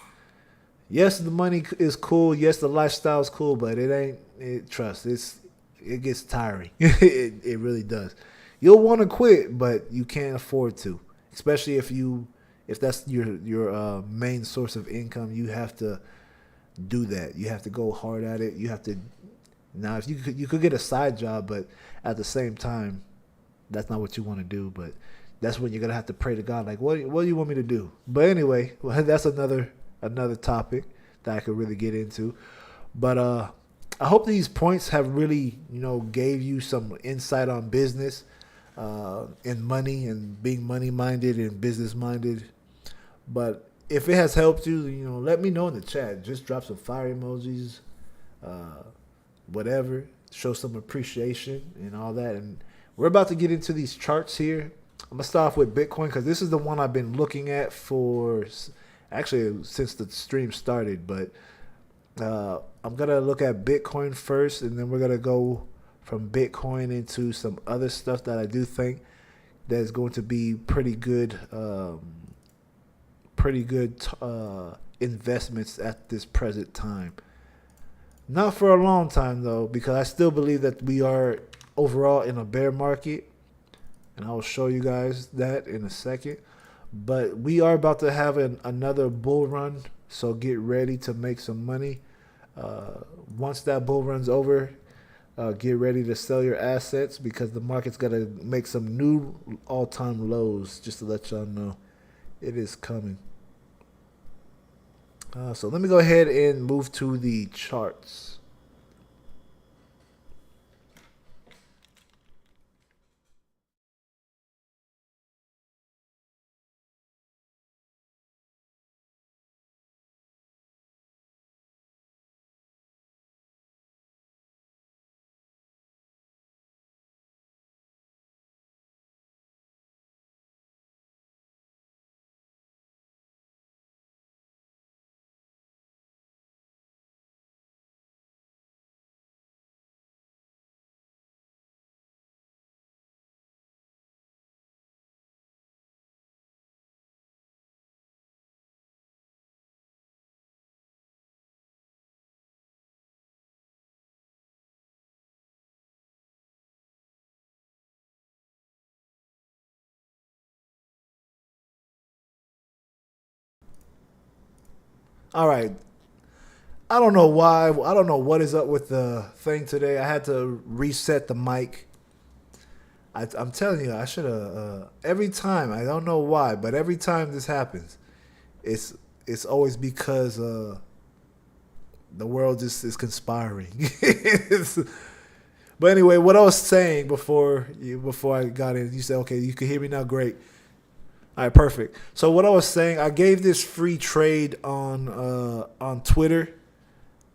Yes, the money is cool. Yes, the lifestyle is cool, but it ain't. It gets tiring. It really does. You'll want to quit, but you can't afford to. Especially if that's your main source of income, you have to do that. You have to go hard at it. You have to. Now, if you could get a side job, but at the same time, that's not what you want to do. But that's when you're gonna have to pray to God, like, what do you want me to do? But anyway, that's another topic that I could really get into. But I hope these points have really gave you some insight on business and money and being money minded and business minded. But if it has helped you, let me know in the chat. Just drop some fire emojis, whatever. Show some appreciation and all that. And we're about to get into these charts here. I'm going to start off with Bitcoin because this is the one I've been looking at actually since the stream started. But I'm going to look at Bitcoin first, and then we're going to go from Bitcoin into some other stuff that I do think that is going to be pretty good investments at this present time. Not for a long time, though, because I still believe that we are overall in a bear market, and I will show you guys that in a second. But we are about to have another bull run, so get ready to make some money. Once that bull run's over, get ready to sell your assets because the market's got to make some new all-time lows, just to let y'all know. It is coming. So let me go ahead and move to the charts. All right. I don't know why. I don't know what is up with the thing today. I had to reset the mic. I'm telling you, I should have. Every time, I don't know why, but every time this happens, it's always because the world just is conspiring. But anyway, what I was saying before I got in, you said, okay, you can hear me now. Great. All right, perfect. So what I was saying, I gave this free trade on Twitter.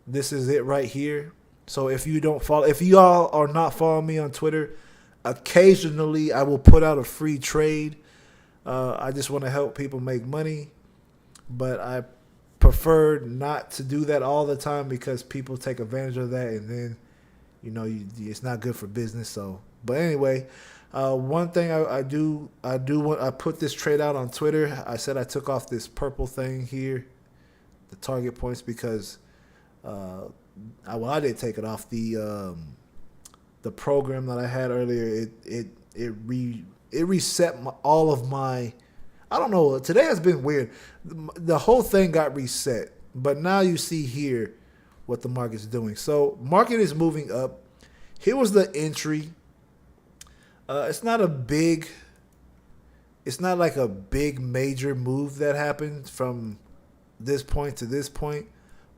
This is it right here. So if y'all are not following me on Twitter, occasionally I will put out a free trade. I just want to help people make money, but I prefer not to do that all the time because people take advantage of that, and then it's not good for business. So, but anyway. One thing I put this trade out on Twitter. I said I took off this purple thing here, the target points, because I didn't take it off. The the program that I had earlier, it reset all of my. I don't know. Today has been weird. The whole thing got reset, but now you see here what the market's doing. So market is moving up. Here was the entry. It's not a big. It's not like a big major move that happened from this point to this point.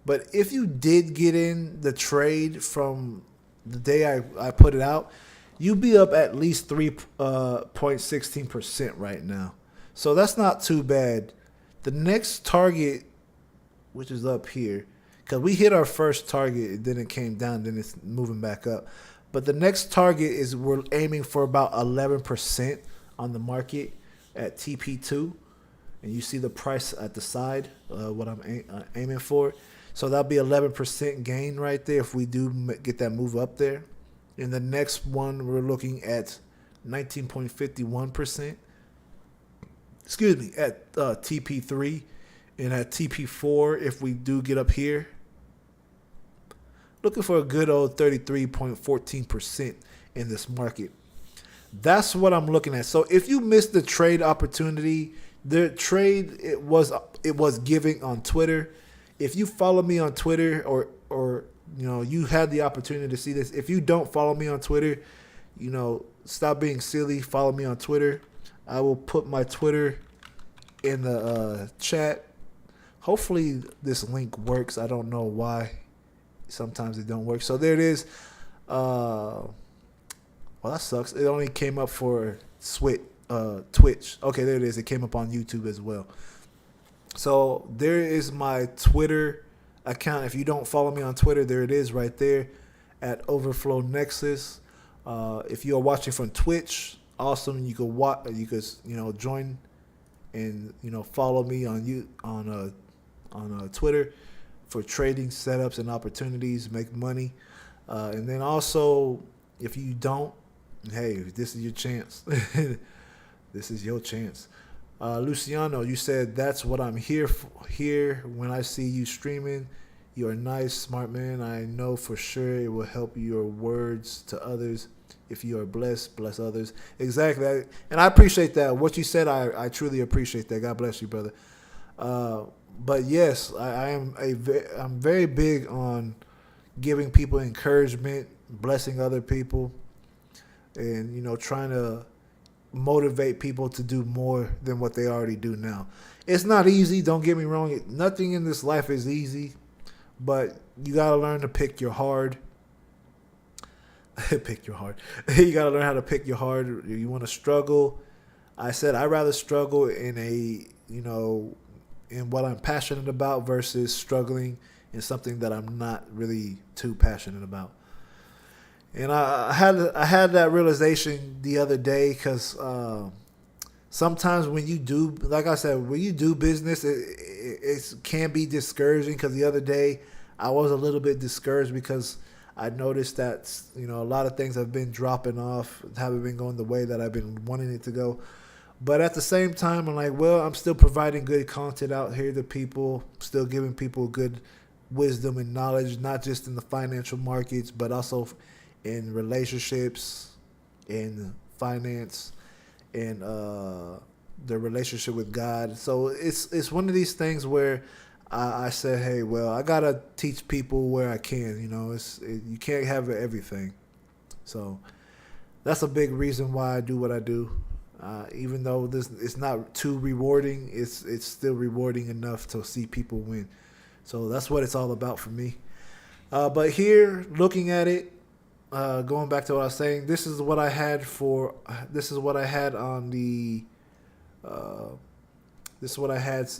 But if you did get in the trade from the day I put it out, you'd be up at least 3.16% right now. So that's not too bad. The next target, which is up here, because we hit our first target, then it came down, then it's moving back up. But the next target is we're aiming for about 11% on the market at TP2. And you see the price at the side, what I'm aiming for. So that'll be 11% gain right there if we do get that move up there. In the next one, we're looking at 19.51%. Excuse me, at TP3. And at TP4, if we do get up here, looking for a good old 33.14% in this market. That's what I'm looking at. So if you missed the trade opportunity, the trade it was giving on Twitter. If you follow me on Twitter or you had the opportunity to see this. If you don't follow me on Twitter, stop being silly. Follow me on Twitter. I will put my Twitter in the chat. Hopefully this link works. I don't know why. Sometimes it don't work. So there it is. Well, that sucks. It only came up for Twitch. Okay, there it is. It came up on YouTube as well. So there is my Twitter account. If you don't follow me on Twitter, there it is right there at Overflow Nexus. If you are watching from Twitch, awesome. You could join and follow me on Twitter for trading setups and opportunities, make money. And then also, if you don't, hey, this is your chance. This is your chance. Luciano, you said that's what I'm here for. Here when I see you streaming, you are nice, smart man. I know for sure it will help your words to others. If you are blessed, bless others. Exactly, and I appreciate that. What you said, I truly appreciate that. God bless you, brother. But yes, I'm very big on giving people encouragement, blessing other people, and trying to motivate people to do more than what they already do now. It's not easy, don't get me wrong. Nothing in this life is easy, but you got to learn to pick your hard. Pick your hard. You got to learn how to pick your hard. You want to struggle. I said I'd rather struggle in in what I'm passionate about versus struggling in something that I'm not really too passionate about. And I had that realization the other day because sometimes when you do, like I said, when you do business, it can be discouraging. Because the other day I was a little bit discouraged because I noticed that a lot of things have been dropping off, haven't been going the way that I've been wanting it to go. But at the same time, I'm like, well, I'm still providing good content out here to people, still giving people good wisdom and knowledge, not just in the financial markets, but also in relationships, in finance, in the relationship with God. So it's one of these things where I said, hey, well, I gotta teach people where I can. You can't have everything. So that's a big reason why I do what I do. Even though it's not too rewarding, it's still rewarding enough to see people win. So that's what it's all about for me. But here, looking at it, going back to what I was saying, this is what I had on the. This is what I had,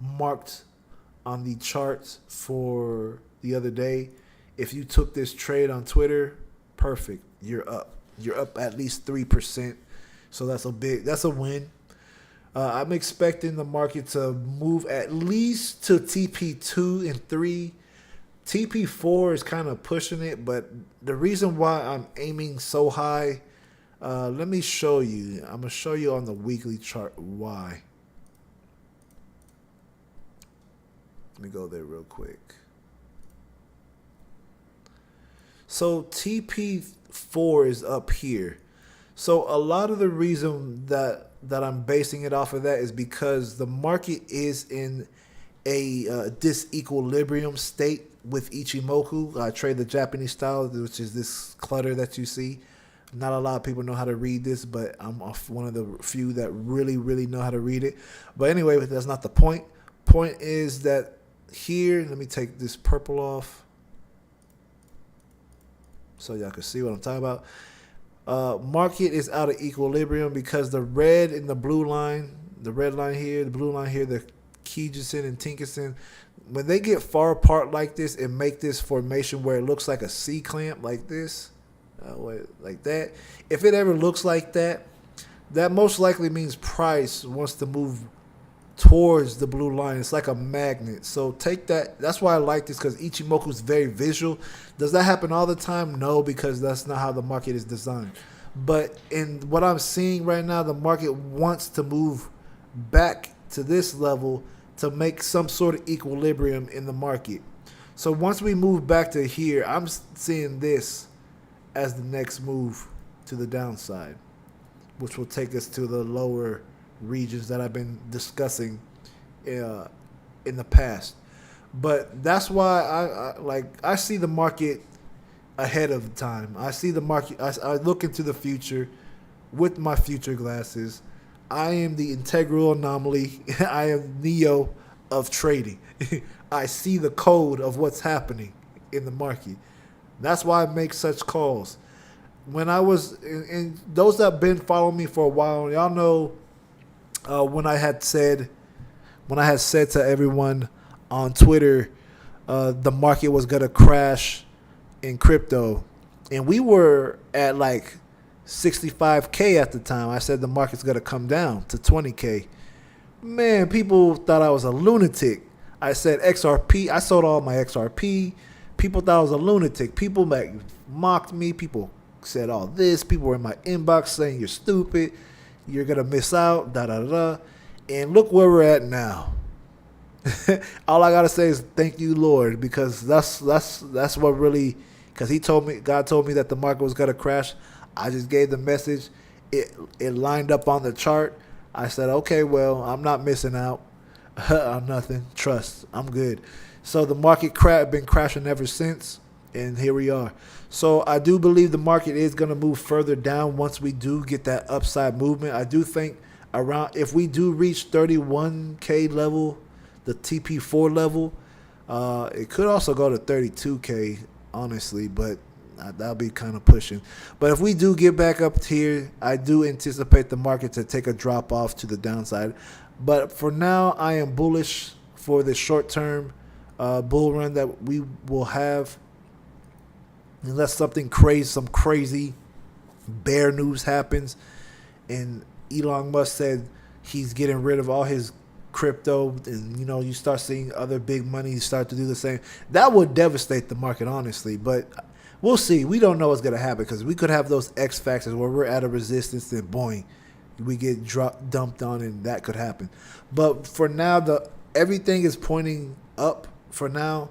marked on the charts for the other day. If you took this trade on Twitter, perfect. You're up. You're up at least 3%. So that's a win. I'm expecting the market to move at least to TP2 and 3. TP4 is kind of pushing it, but the reason why I'm aiming so high, let me show you. I'm going to show you on the weekly chart why. Let me go there real quick. So TP4 is up here. So a lot of the reason that I'm basing it off of that is because the market is in a disequilibrium state with Ichimoku. I trade the Japanese style, which is this clutter that you see. Not a lot of people know how to read this, but I'm one of the few that really know how to read it. But anyway, that's not the point. Point is that here, let me take this purple off so y'all can see what I'm talking about. Market is out of equilibrium because the red and the blue line, the red line here, the blue line here, the Kijisen and Tinkerson, when they get far apart like this and make this formation where it looks like a C clamp like this, like that. If it ever looks like that, that most likely means price wants to move towards the blue line. It's like a magnet. So take that. That's why I like this, because Ichimoku is very visual. Does that happen all the time? No, because that's not how the market is designed. But in what I'm seeing right now, the market wants to move back to this level to make some sort of equilibrium in the market. So once we move back to here, I'm seeing this as the next move to the downside, which will take us to the lower regions that I've been discussing in the past. But that's why I see the market ahead of time. I see the market. I look into the future with my future glasses. I am the integral anomaly. I am Neo of trading. I see the code of what's happening in the market. That's why I make such calls. When I was, and those that have been following me for a while, y'all know when I had said to everyone on Twitter, the market was gonna crash in crypto, and we were at like 65K at the time. I said the market's gonna come down to 20K. Man, people thought I was a lunatic. I said XRP. I sold all my XRP. People thought I was a lunatic. People mocked me. People said all this. People were in my inbox saying you're stupid. You're gonna miss out. Da da da. And look where we're at now. All I gotta say is thank you, Lord, because that's what really. Because God told me that the market was gonna crash. I just gave the message. It lined up on the chart. I said, okay, well, I'm not missing out on nothing. Trust, I'm good. So the market been crashing ever since, and here we are. So I do believe the market is going to move further down once we do get that upside movement. I do think if we do reach 31K level, the TP4 level, it could also go to 32K, honestly, but that'll be kind of pushing. But if we do get back up here, I do anticipate the market to take a drop off to the downside. But for now, I am bullish for the short-term bull run that we will have. Unless something crazy, some crazy bear news happens, and Elon Musk said he's getting rid of all his crypto, and you start seeing other big money start to do the same. That would devastate the market, honestly. But we'll see. We don't know what's going to happen, because we could have those X factors where we're at a resistance and boing, we get dumped on, and that could happen. But for now, everything is pointing up. For now,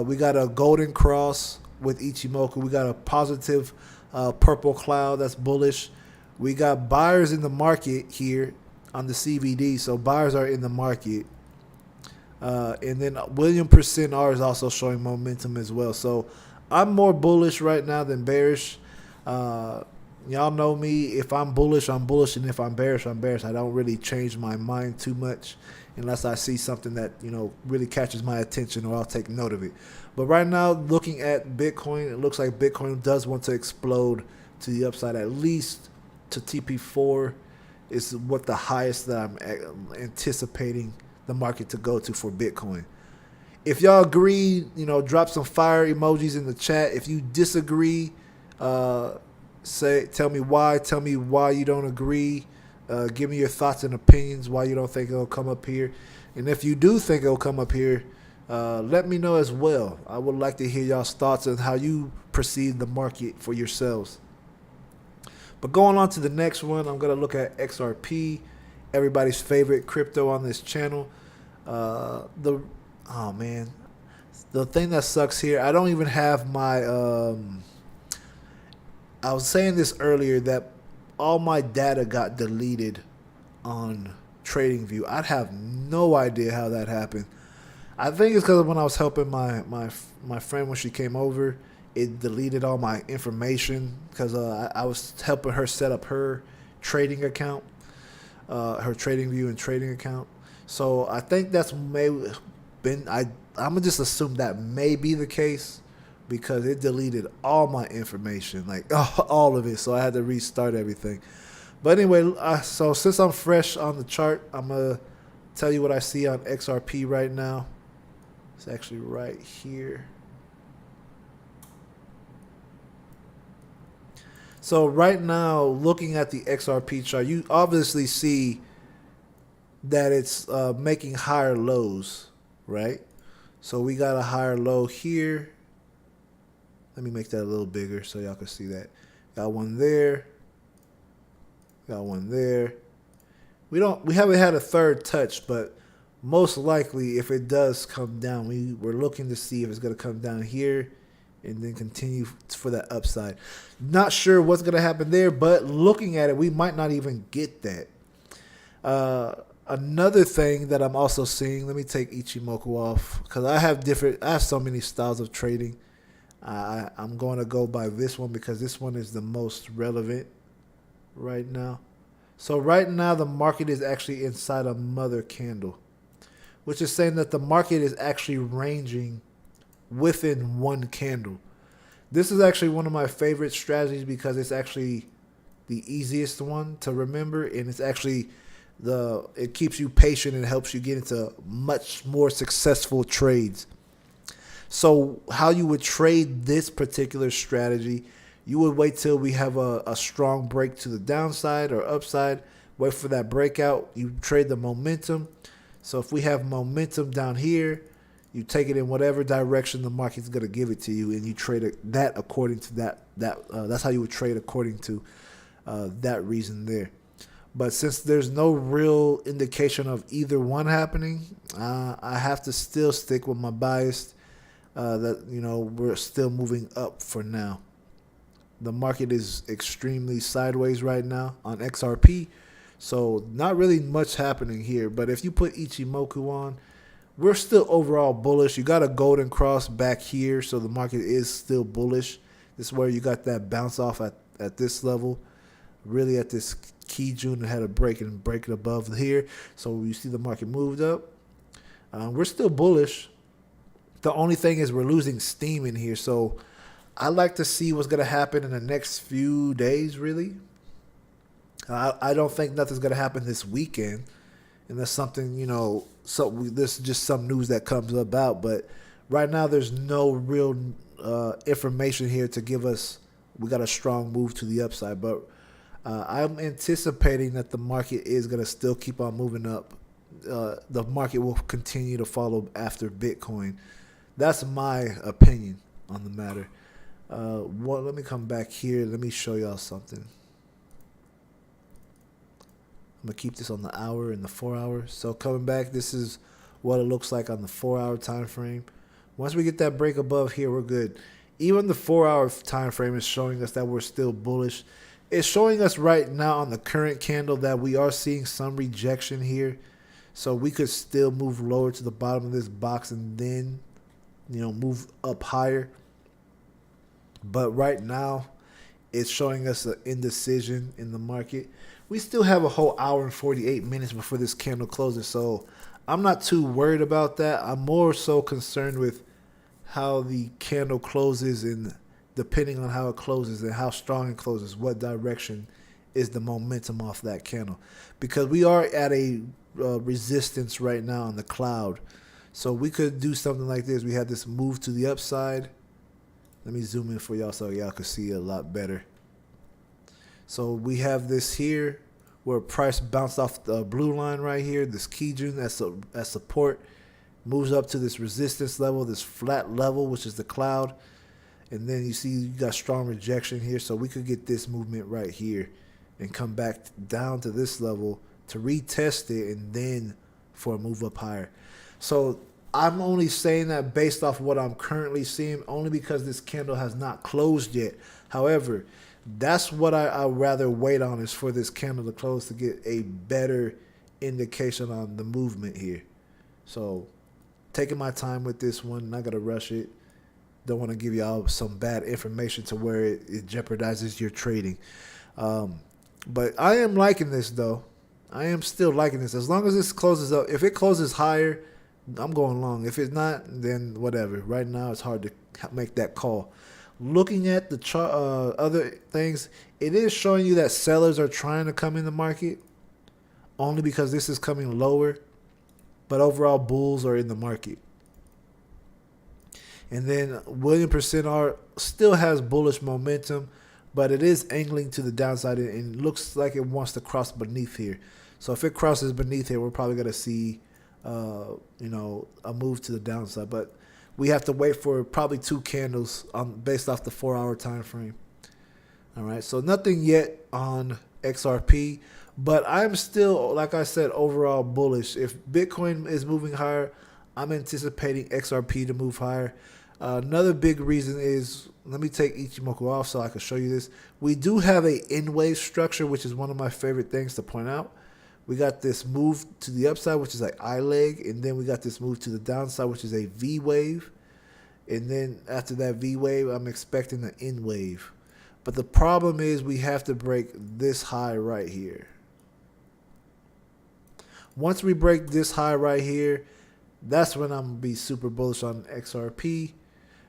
we got a golden cross with Ichimoku. We got a positive purple cloud that's bullish. We got buyers in the market here on the CVD, so buyers are in the market. And then William % R is also showing momentum as well. So I'm more bullish right now than bearish. Y'all know me. If I'm bullish, I'm bullish, and if I'm bearish, I'm bearish. I don't really change my mind too much unless I see something that really catches my attention, or I'll take note of it. But right now, looking at Bitcoin, it looks like Bitcoin does want to explode to the upside, at least to TP4 is what the highest that I'm anticipating the market to go to for Bitcoin. If y'all agree, drop some fire emojis in the chat. If you disagree, tell me why. Tell me why you don't agree. Give me your thoughts and opinions, why you don't think it'll come up here. And if you do think it'll come up here, let me know as well. I would like to hear y'all's thoughts on how you perceive the market for yourselves. But going on to the next one, I'm going to look at XRP, everybody's favorite crypto on this channel. The thing that sucks here, I don't even have my I was saying this earlier that all my data got deleted on TradingView. I'd have no idea how that happened. I think it's because when I was helping my friend when she came over, it deleted all my information because I was helping her set up her trading account, her TradingView and trading account. So I think that's maybe been I'm gonna just assume that may be the case because it deleted all my information, like all of it. So I had to restart everything. But anyway, so since I'm fresh on the chart, I'm gonna tell you what I see on XRP right now. It's actually right here. So right now, looking at the XRP chart, you obviously see that it's making higher lows, right? So we got a higher low here. Let me make that a little bigger so y'all can see that. Got one there. Got one there. We haven't had a third touch, but most likely if it does come down, we're looking to see if it's going to come down here and then continue for that upside. Not sure what's going to happen there, but looking at it, we might not even get that. Another thing that I'm also seeing, let me take Ichimoku off because I have so many styles of trading. I'm going to go by this one because this one is the most relevant right now. So right now the market is actually inside a mother candle, which is saying that the market is actually ranging within one candle. This is actually one of my favorite strategies because it's actually the easiest one to remember, and it's actually it keeps you patient and helps you get into much more successful trades. So how you would trade this particular strategy, you would wait till we have a strong break to the downside or upside, wait for that breakout, you trade the momentum. So if we have momentum down here, you take it in whatever direction the market's going to give it to you, and you trade that according to that. That's how you would trade according to that reason there. But since there's no real indication of either one happening, I have to still stick with my bias that we're still moving up for now. The market is extremely sideways right now on XRP, so not really much happening here. But if you put Ichimoku on, we're still overall bullish. You got a golden cross back here, so the market is still bullish. This is where you got that bounce off at this level, really at this key June had a break and break it above here. So you see the market moved up. We're still bullish. The only thing is we're losing steam in here. So I like to see what's going to happen in the next few days, really. I don't think nothing's going to happen this weekend unless something, this is just some news that comes about. But right now there's no real information here to give us we got a strong move to the upside. But I'm anticipating that the market is going to still keep on moving up. The market will continue to follow after Bitcoin. That's my opinion on the matter. Let me come back here. Let me show y'all something. I'm going to keep this on the hour and the 4 hour. So coming back, this is what it looks like on the 4 hour time frame. Once we get that break above here, we're good. Even the 4 hour time frame is showing us that we're still bullish. It's showing us right now on the current candle that we are seeing some rejection here. So we could still move lower to the bottom of this box and then, move up higher. But right now, it's showing us an indecision in the market. We still have a whole hour and 48 minutes before this candle closes. So I'm not too worried about that. I'm more so concerned with how the candle closes, and depending on how it closes and how strong it closes, what direction is the momentum off that candle. Because we are at a resistance right now on the cloud. So we could do something like this. We have this move to the upside. Let me zoom in for y'all so y'all can see it a lot better. So we have this here where price bounced off the blue line right here, this Kijun as support, moves up to this resistance level, this flat level, which is the cloud. And then you see you got strong rejection here. So we could get this movement right here and come back down to this level to retest it and then for a move up higher. So I'm only saying that based off what I'm currently seeing, only because this candle has not closed yet. However, That's what I'd rather wait on, is for this candle to close to get a better indication on the movement here. So taking my time with this one, not gonna rush it. Don't want to give y'all some bad information to where it jeopardizes your trading. But I am liking this though. I am still liking this. As long as this closes up, if it closes higher, I'm going long. If it's not, then whatever. Right now, it's hard to make that call. Looking at the other things, it is showing you that sellers are trying to come in the market, only because this is coming lower. But overall, bulls are in the market. And then William Percent R still has bullish momentum, but it is angling to the downside and looks like it wants to cross beneath here. So if it crosses beneath here, we're probably going to see, a move to the downside. But we have to wait for probably 2 candles based off the 4-hour time frame. All right, so nothing yet on XRP, but I'm still, like I said, overall bullish. If Bitcoin is moving higher, I'm anticipating XRP to move higher. Another big reason is, let me take Ichimoku off so I can show you this. We do have a N-wave structure, which is one of my favorite things to point out. We got this move to the upside, which is like I leg, and then we got this move to the downside, which is a V wave. And then after that V wave, I'm expecting an N wave. But the problem is we have to break this high right here. Once we break this high right here, that's when I'm going to be super bullish on XRP.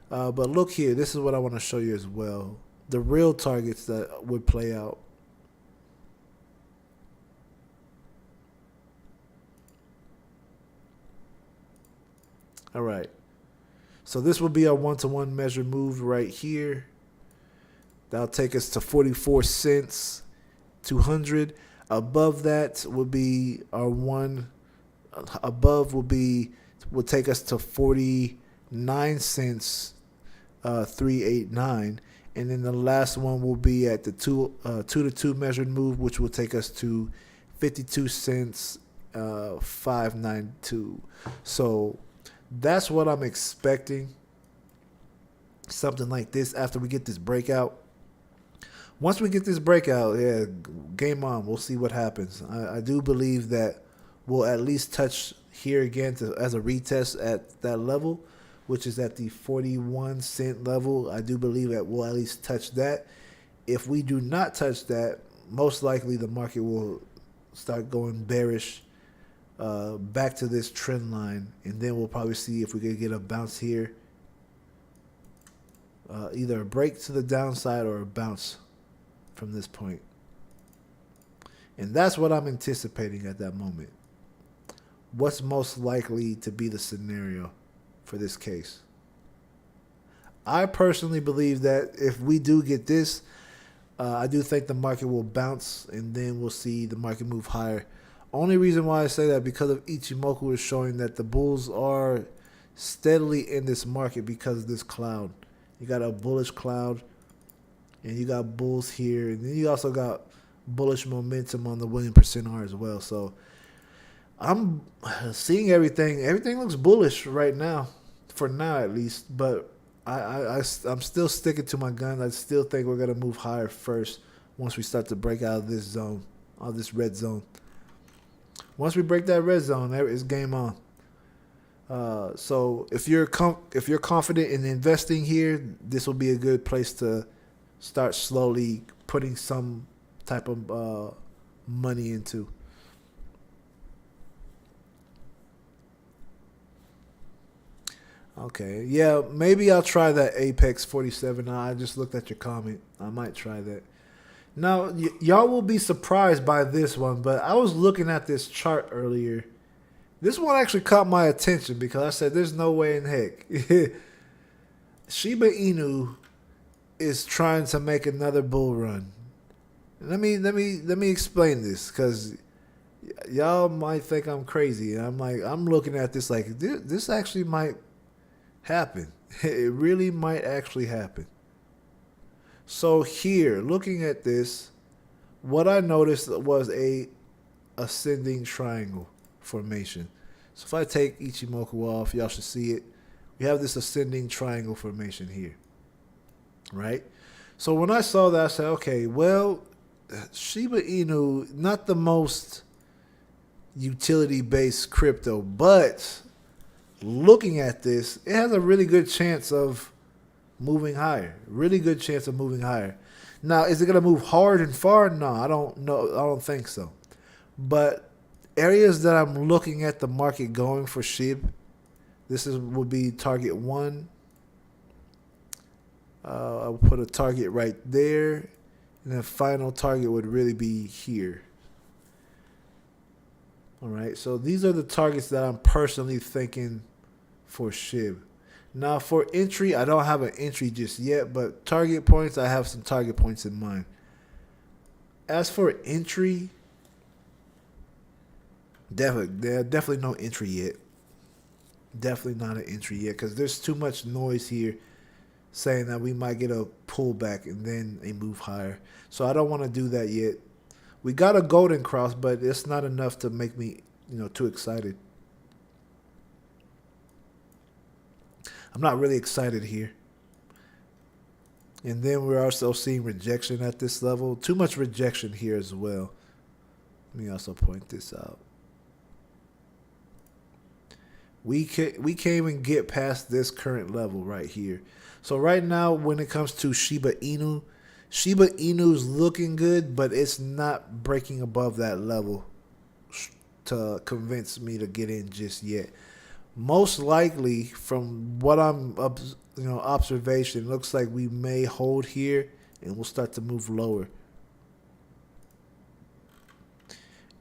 But look here, this is what I want to show you as well. The real targets that would play out. All right. So this will be our one-to-one measure move right here. That'll take us to 44 cents, 200. Above that would be our one. Above will take us to 49 cents, 389. And then the last one will be at the 2-to-2 measured move, which will take us to 52 cents, 592. So that's what I'm expecting. Something like this after we get this breakout. Once we get this breakout, yeah, game on. We'll see what happens. I do believe that we'll at least touch here again as a retest at that level, which is at the 41 cent level. I do believe that we'll at least touch that. If we do not touch that, most likely the market will start going bearish back to this trend line, and then we'll probably see if we can get a bounce here, either a break to the downside or a bounce from this point. And that's what I'm anticipating at that moment. What's most likely to be the scenario for this case? I personally believe that if we do get this, I do think the market will bounce, and then we'll see the market move higher. Only reason why I say that, because of Ichimoku is showing that the bulls are steadily in this market because of this cloud. You got a bullish cloud, and you got bulls here, and then you also got bullish momentum on the William Percent R as well. So I'm seeing everything. Everything looks bullish right now, for now at least. But I'm still sticking to my gun. I still think we're gonna move higher first once we start to break out of this zone, out of this red zone. Once we break that red zone, it's game on. So if you're confident in investing here, this will be a good place to start slowly putting some type of money into. Okay, yeah, maybe I'll try that Apex 47. I just looked at your comment. I might try that. Now, y'all will be surprised by this one, but I was looking at this chart earlier. This one actually caught my attention because I said, there's no way in heck. Shiba Inu is trying to make another bull run. Let me explain this, because y'all might think I'm crazy. I'm looking at this like this actually might happen. It really might actually happen. So here, looking at this, what I noticed was a ascending triangle formation. So if I take Ichimoku off, y'all should see it. We have this ascending triangle formation here, right? So when I saw that, I said, okay, well, Shiba Inu, not the most utility-based crypto, but looking at this, it has a really good chance of moving higher. Really good chance of moving higher. Now, is it going to move hard and far? No, I don't know. I don't think so. But areas that I'm looking at the market going for SHIB, would be target 1. I'll put a target right there. And then final target would really be here. All right, so these are the targets that I'm personally thinking for SHIB. Now for entry, I don't have an entry just yet, but target points, I have some target points in mind. As for entry, definitely no entry yet. Definitely not an entry yet because there's too much noise here saying that we might get a pullback and then a move higher. So I don't want to do that yet. We got a golden cross, but it's not enough to make me, too excited. I'm not really excited here. And then we're also seeing rejection at this level. Too much rejection here as well. Let me also point this out. We can't even get past this current level right here. So right now, when it comes to Shiba Inu's looking good, but it's not breaking above that level to convince me to get in just yet. Most likely, from what I'm observation, looks like we may hold here and we'll start to move lower.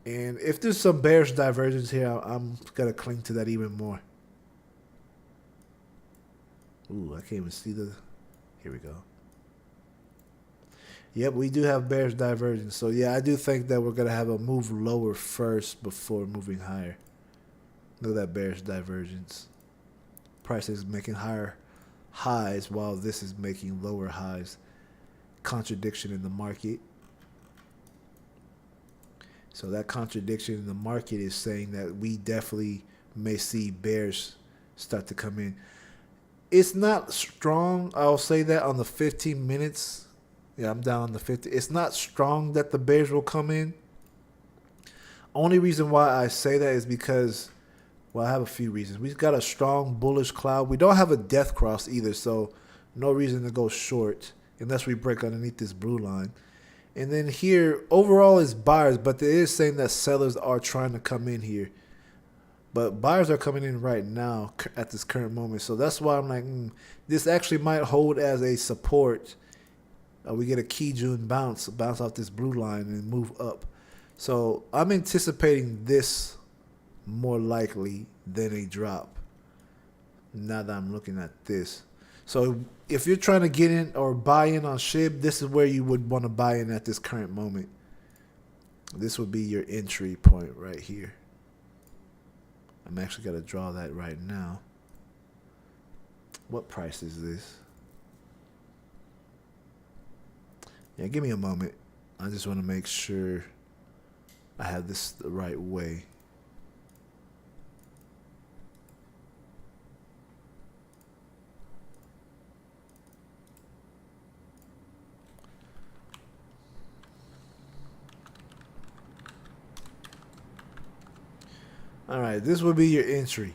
And if there's some bearish divergence here, I'm gonna cling to that even more. Ooh, I can't even see the. Here we go. Yep, we do have bearish divergence. So yeah, I do think that we're gonna have a move lower first before moving higher. Look at that bearish divergence. Price is making higher highs while this is making lower highs. Contradiction in the market. So that contradiction in the market is saying that we definitely may see bears start to come in. It's not strong. I'll say that on the 15 minutes. Yeah, I'm down on the 50. It's not strong that the bears will come in. Only reason why I say that is because, well, I have a few reasons. We've got a strong bullish cloud. We don't have a death cross either, so no reason to go short unless we break underneath this blue line. And then here, overall is buyers, but it is saying that sellers are trying to come in here. But buyers are coming in right now at this current moment. So that's why I'm like, this actually might hold as a support. We get a key June bounce off this blue line and move up. So I'm anticipating this more likely than a drop now that I'm looking at this. So if you're trying to get in or buy in on SHIB, this is where you would want to buy in at this current moment. This would be your entry point right here. I'm actually going to draw that right now. What price is this? Yeah, give me a moment. I just want to make sure I have this the right way. All right, this would be your entry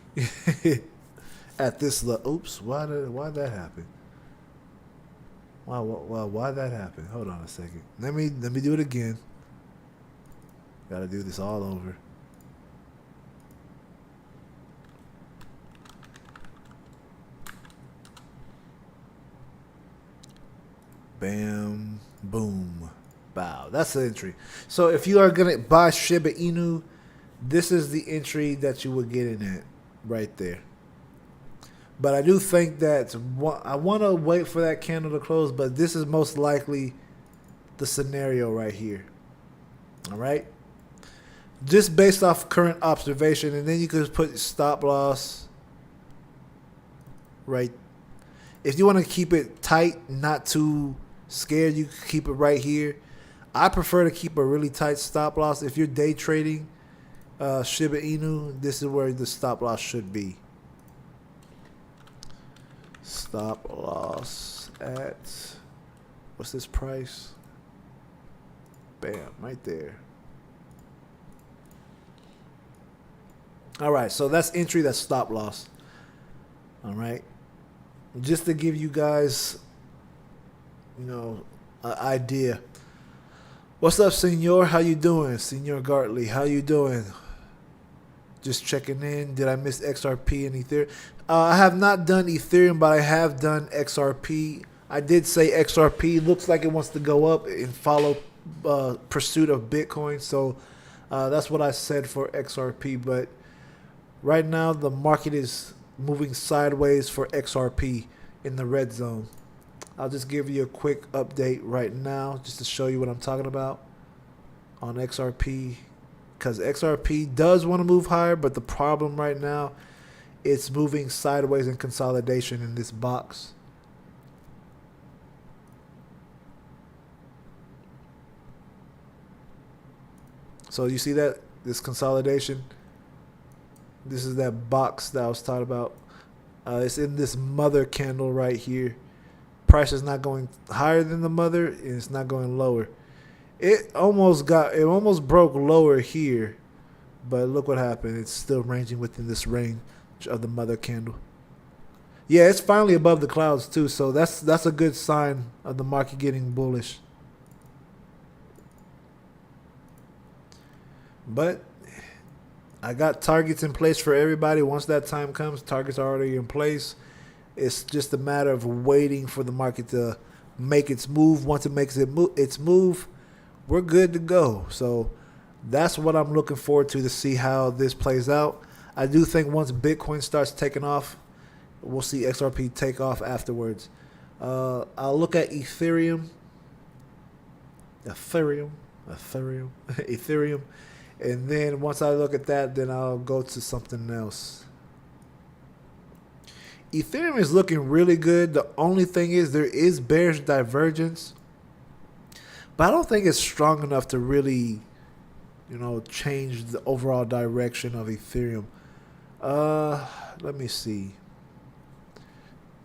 at this level. Oops, why that happen? Why that happen? Hold on a second. Let me do it again. Got to do this all over. Bam, boom, bow. That's the entry. So if you are gonna buy Shiba Inu, this is the entry that you would get in at right there. But I do think that I want to wait for that candle to close, but this is most likely the scenario right here. All right? Just based off current observation, and then you could put stop loss right. If you want to keep it tight, not too scared, you can keep it right here. I prefer to keep a really tight stop loss. If you're day trading Shiba Inu, this is where the stop loss should be. Stop loss at What's this price? Bam, right there. All right, so that's entry, that's stop loss. All right. Just to give you guys, an idea. What's up, Senor? How you doing? Senor Gartley, how you doing? Just checking in. Did I miss XRP and Ethereum? I have not done Ethereum, but I have done XRP. I did say XRP looks like it wants to go up and follow pursuit of Bitcoin. So that's what I said for XRP. But right now, the market is moving sideways for XRP in the red zone. I'll just give you a quick update right now just to show you what I'm talking about on XRP. Because XRP does want to move higher, but the problem right now, it's moving sideways in consolidation in this box. So you see that? This consolidation? This is that box that I was talking about. It's in this mother candle right here. Price is not going higher than the mother, and it's not going lower. It almost broke lower here, but look what happened. It's still ranging within this range of the mother candle. Yeah, it's finally above the clouds too, so that's a good sign of the market getting bullish. But I got targets in place for everybody. Once that time comes, targets are already in place. It's just a matter of waiting for the market to make its move. Once it makes its move, we're good to go. So that's what I'm looking forward to see how this plays out. I do think once Bitcoin starts taking off, we'll see XRP take off afterwards. I'll look at Ethereum. And then once I look at that, then I'll go to something else. Ethereum is looking really good. The only thing is there is bearish divergence. But I don't think it's strong enough to really, change the overall direction of Ethereum. Let me see.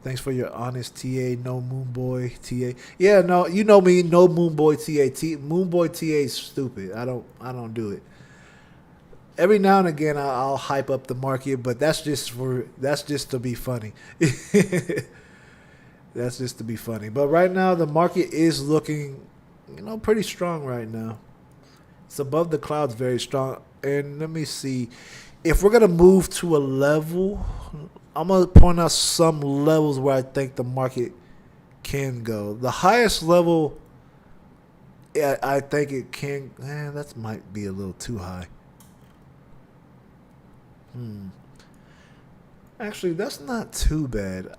Thanks for your honest TA, no Moonboy TA. Yeah, no, you know me, no Moonboy TA. Moonboy TA is stupid. I don't do it. Every now and again, I'll hype up the market, but that's just to be funny. That's just to be funny. But right now, the market is looking, pretty strong right now. It's above the clouds, very strong. And let me see. If we're going to move to a level, I'm going to point out some levels where I think the market can go. The highest level, I think it can, that might be a little too high. Actually, that's not too bad.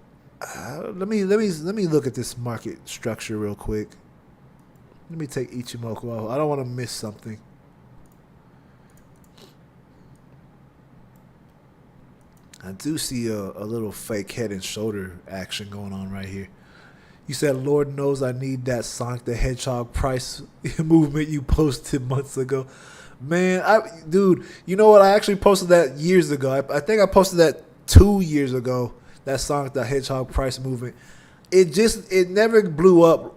Let me look at this market structure real quick. Let me take Ichimoku out. I don't want to miss something. I do see a little fake head and shoulder action going on right here. You said, Lord knows I need that Sonic the Hedgehog price movement you posted months ago. Man, dude, you know what? I actually posted that years ago. I think I posted that 2 years ago, that Sonic the Hedgehog price movement. It never blew up,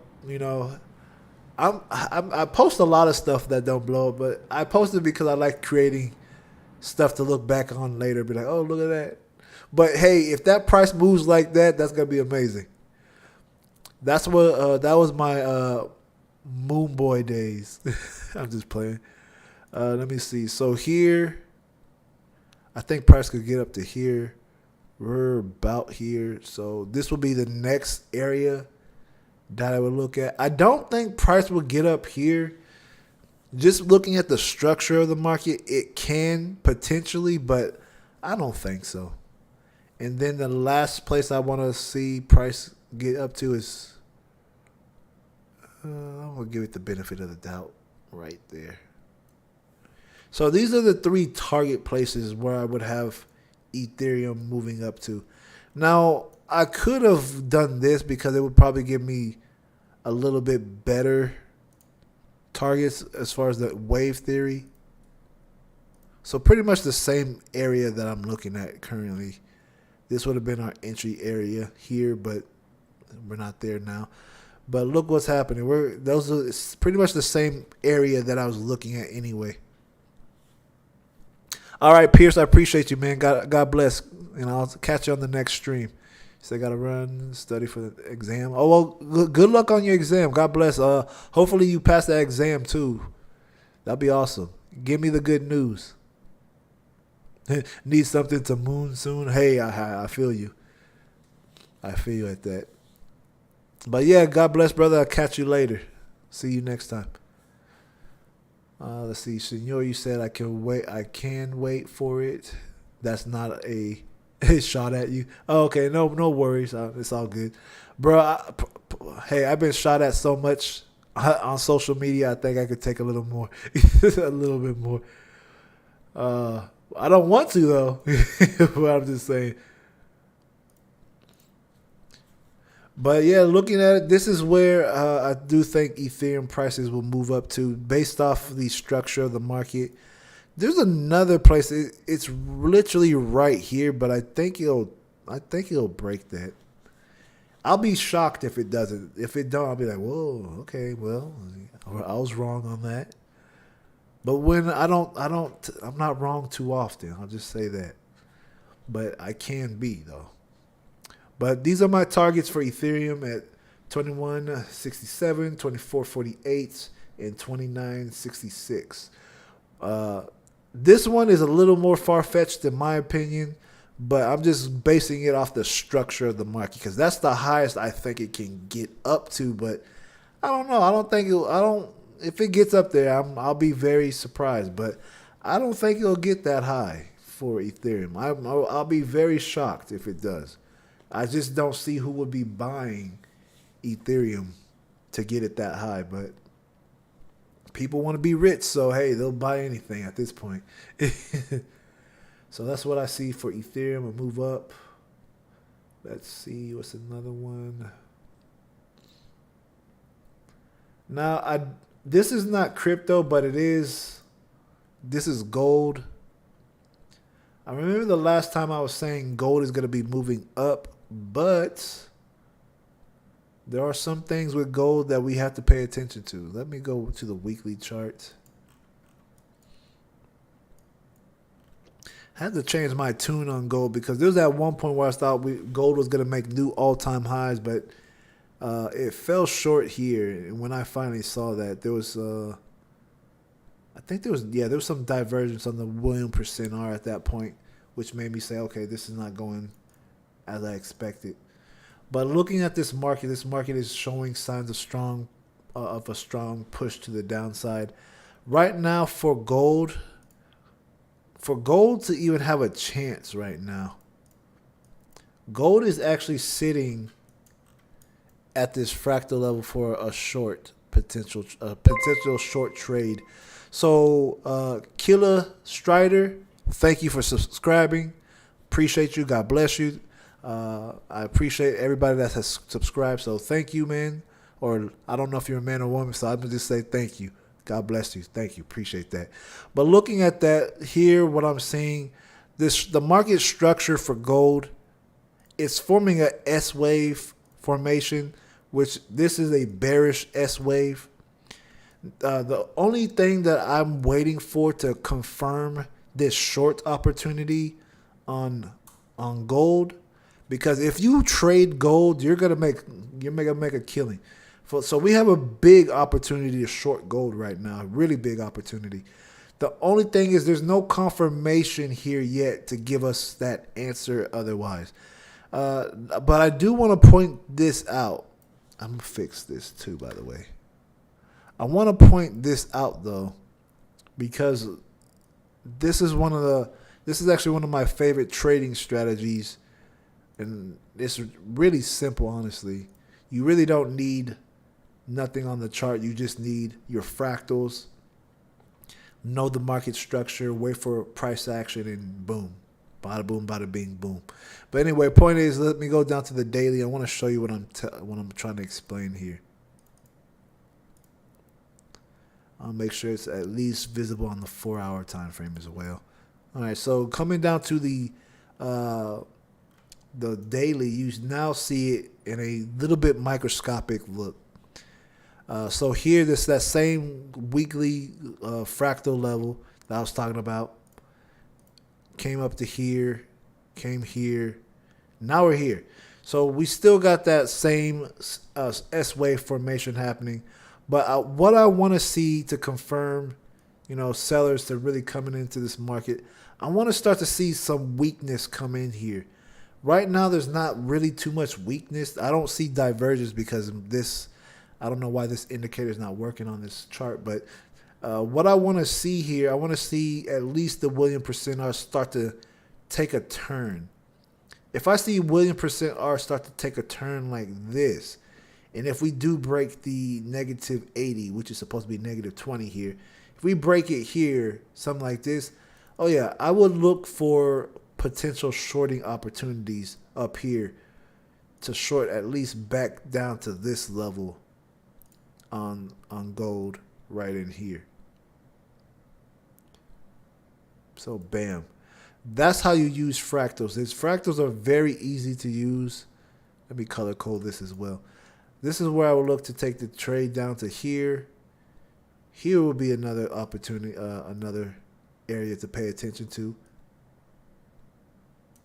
I post a lot of stuff that don't blow up, but I posted because I like creating stuff to look back on later. Be like, oh, look at that. But hey, if that price moves like that, that's gonna be amazing. That's what that was my Moon Boy days. I'm just playing. Let me see. So here, I think price could get up to here. We're about here. So this will be the next area that I would look at. I don't think price will get up here. Just looking at the structure of the market, it can potentially, but I don't think so. And then the last place I want to see price get up to is, I'm going to give it the benefit of the doubt right there. So these are the 3 target places where I would have Ethereum moving up to. Now, I could have done this because it would probably give me a little bit better targets as far as the wave theory. So pretty much the same area that I'm looking at currently. This would have been our entry area here, but we're not there now. But look what's happening. Those are it's pretty much the same area that I was looking at anyway. All right, Pierce, I appreciate you, man. God bless. And I'll catch you on the next stream. So I got to run, study for the exam. Oh, well, good luck on your exam. God bless. Hopefully you pass that exam too. That'd be awesome. Give me the good news. Need something to moon soon? Hey, I feel you. I feel you at that. But yeah, God bless, brother. I'll catch you later. See you next time. Let's see, Senor. You said I can wait. I can wait for it. That's not a shot at you. Oh, okay, no worries. It's all good, bro. Hey, I've been shot at so much on social media. I think I could take a little more, a little bit more. I don't want to though, but I'm just saying. But yeah, looking at it, this is where I do think Ethereum prices will move up to based off the structure of the market. There's another place. It's literally right here, but I think it'll break that. I'll be shocked if it doesn't. If it don't, I'll be like, whoa, okay, well, I was wrong on that. But when I'm not wrong too often. I'll just say that. But I can be though. But these are my targets for Ethereum at 2167, 2448, and 2966. This one is a little more far-fetched in my opinion, but I'm just basing it off the structure of the market because that's the highest I think it can get up to. But I don't know. If it gets up there, I'll be very surprised. But I don't think it'll get that high for Ethereum. I'll be very shocked if it does. I just don't see who would be buying Ethereum to get it that high. But people want to be rich, so hey, they'll buy anything at this point. So that's what I see for Ethereum. I'll move up. Let's see, what's another one? Now, this is not crypto, but this is gold. I remember the last time I was saying gold is going to be moving up, but there are some things with gold that we have to pay attention to. Let me go to the weekly chart. I had to change my tune on gold because there was at one point where I thought gold was going to make new all-time highs, but it fell short here. And when I finally saw that, there was, there was some divergence on the William percent R at that point, which made me say, okay, this is not going as I expected. But looking at this market is showing signs of a strong push to the downside. Right now for gold to even have a chance right now, gold is actually sitting at this fractal level for a potential short trade. So Killer Strider, thank you for subscribing. Appreciate you. God bless you. I appreciate everybody that has subscribed. So thank you, man. Or I don't know if you're a man or woman, so I'm going to just say thank you. God bless you. Thank you. Appreciate that. But looking at that here, what I'm seeing, the market structure for gold, it's forming a S wave formation, which this is a bearish S wave. The only thing that I'm waiting for to confirm this short opportunity on gold, because if you trade gold, you're gonna make a killing. So we have a big opportunity to short gold right now, a really big opportunity. The only thing is there's no confirmation here yet to give us that answer otherwise. But I do want to point this out. I'm going to fix this too, by the way. I want to point this out, though, because this is actually one of my favorite trading strategies. And it's really simple, honestly. You really don't need nothing on the chart. You just need your fractals, know the market structure, wait for price action, and boom. Bada boom, bada bing, boom. But anyway, point is, let me go down to the daily. I want to show you what I'm trying to explain here. I'll make sure it's at least visible on the 4-hour time frame as well. All right, so coming down to the daily, you now see it in a little bit microscopic look. So here, this that same weekly fractal level that I was talking about came up to here, came here. Now we're here. So we still got that same S wave formation happening. But what I want to see to confirm, sellers to really coming into this market, I want to start to see some weakness come in here. Right now, there's not really too much weakness. I don't see divergence because this, I don't know why this indicator is not working on this chart. But what I want to see here, I want to see at least the Williams percent R start to take a turn. If I see Williams percent R start to take a turn like this, and if we do break the negative 80, which is supposed to be negative 20 here, if we break it here, something like this, oh yeah, I would look for potential shorting opportunities up here to short at least back down to this level on gold right in here. So bam. That's how you use fractals. These fractals are very easy to use. Let me color code this as well. This is where I would look to take the trade down to here. Here will be another opportunity, another area to pay attention to.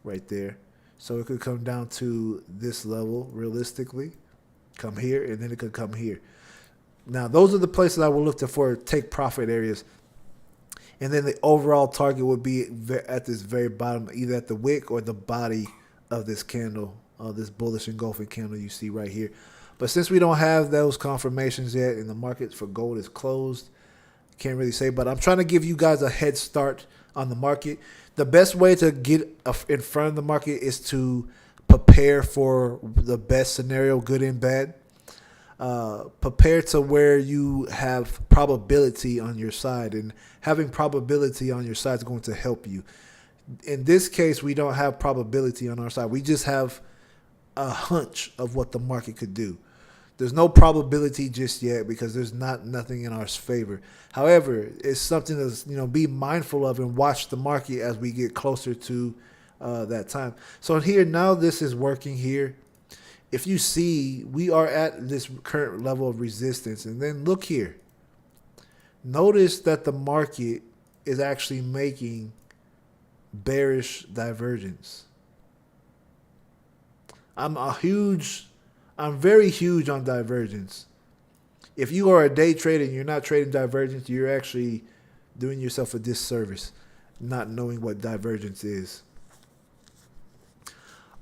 Right there. So it could come down to this level realistically. Come here, and then it could come here. Now, those are the places I will look for take profit areas. And then the overall target would be at this very bottom, either at the wick or the body of this candle, this bullish engulfing candle you see right here. But since we don't have those confirmations yet and the market for gold is closed, can't really say. But I'm trying to give you guys a head start on the market. The best way to get in front of the market is to prepare for the best scenario, good and bad. Prepare to where you have probability on your side, and having probability on your side is going to help you. In this case, we don't have probability on our side. We just have a hunch of what the market could do. There's no probability just yet because there's nothing in our favor. However, it's something to be mindful of and watch the market as we get closer to that time. So here now, this is working here. If you see, we are at this current level of resistance, and then look here. Notice that the market is actually making bearish divergence. I'm very huge on divergence. If you are a day trader and you're not trading divergence, you're actually doing yourself a disservice, not knowing what divergence is.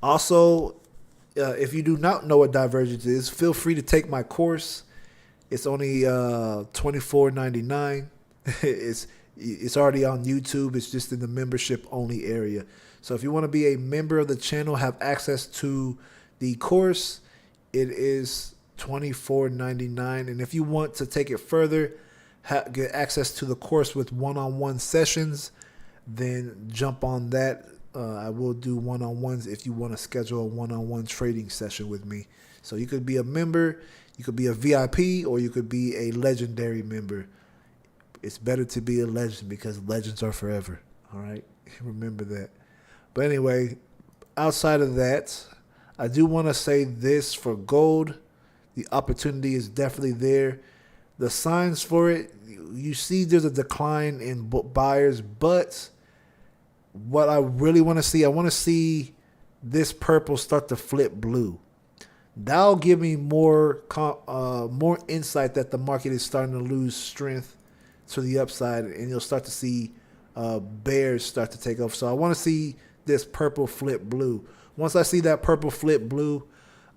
Also, if you do not know what divergence is, feel free to take my course. It's only $24.99. It's already on YouTube. It's just in the membership only area. So if you want to be a member of the channel, have access to the course, it is $24.99. And if you want to take it further, get access to the course with one-on-one sessions, then jump on that. I will do one-on-ones if you want to schedule a one-on-one trading session with me. So you could be a member, you could be a VIP, or you could be a legendary member. It's better to be a legend because legends are forever. All right? Remember that. But anyway, outside of that, I do want to say this for gold. The opportunity is definitely there. The signs for it, you see there's a decline in buyers, but what I really want to see, I want to see this purple start to flip blue. That'll give me more insight that the market is starting to lose strength to the upside, and you'll start to see bears start to take off. So I want to see this purple flip blue. Once I see that purple flip blue,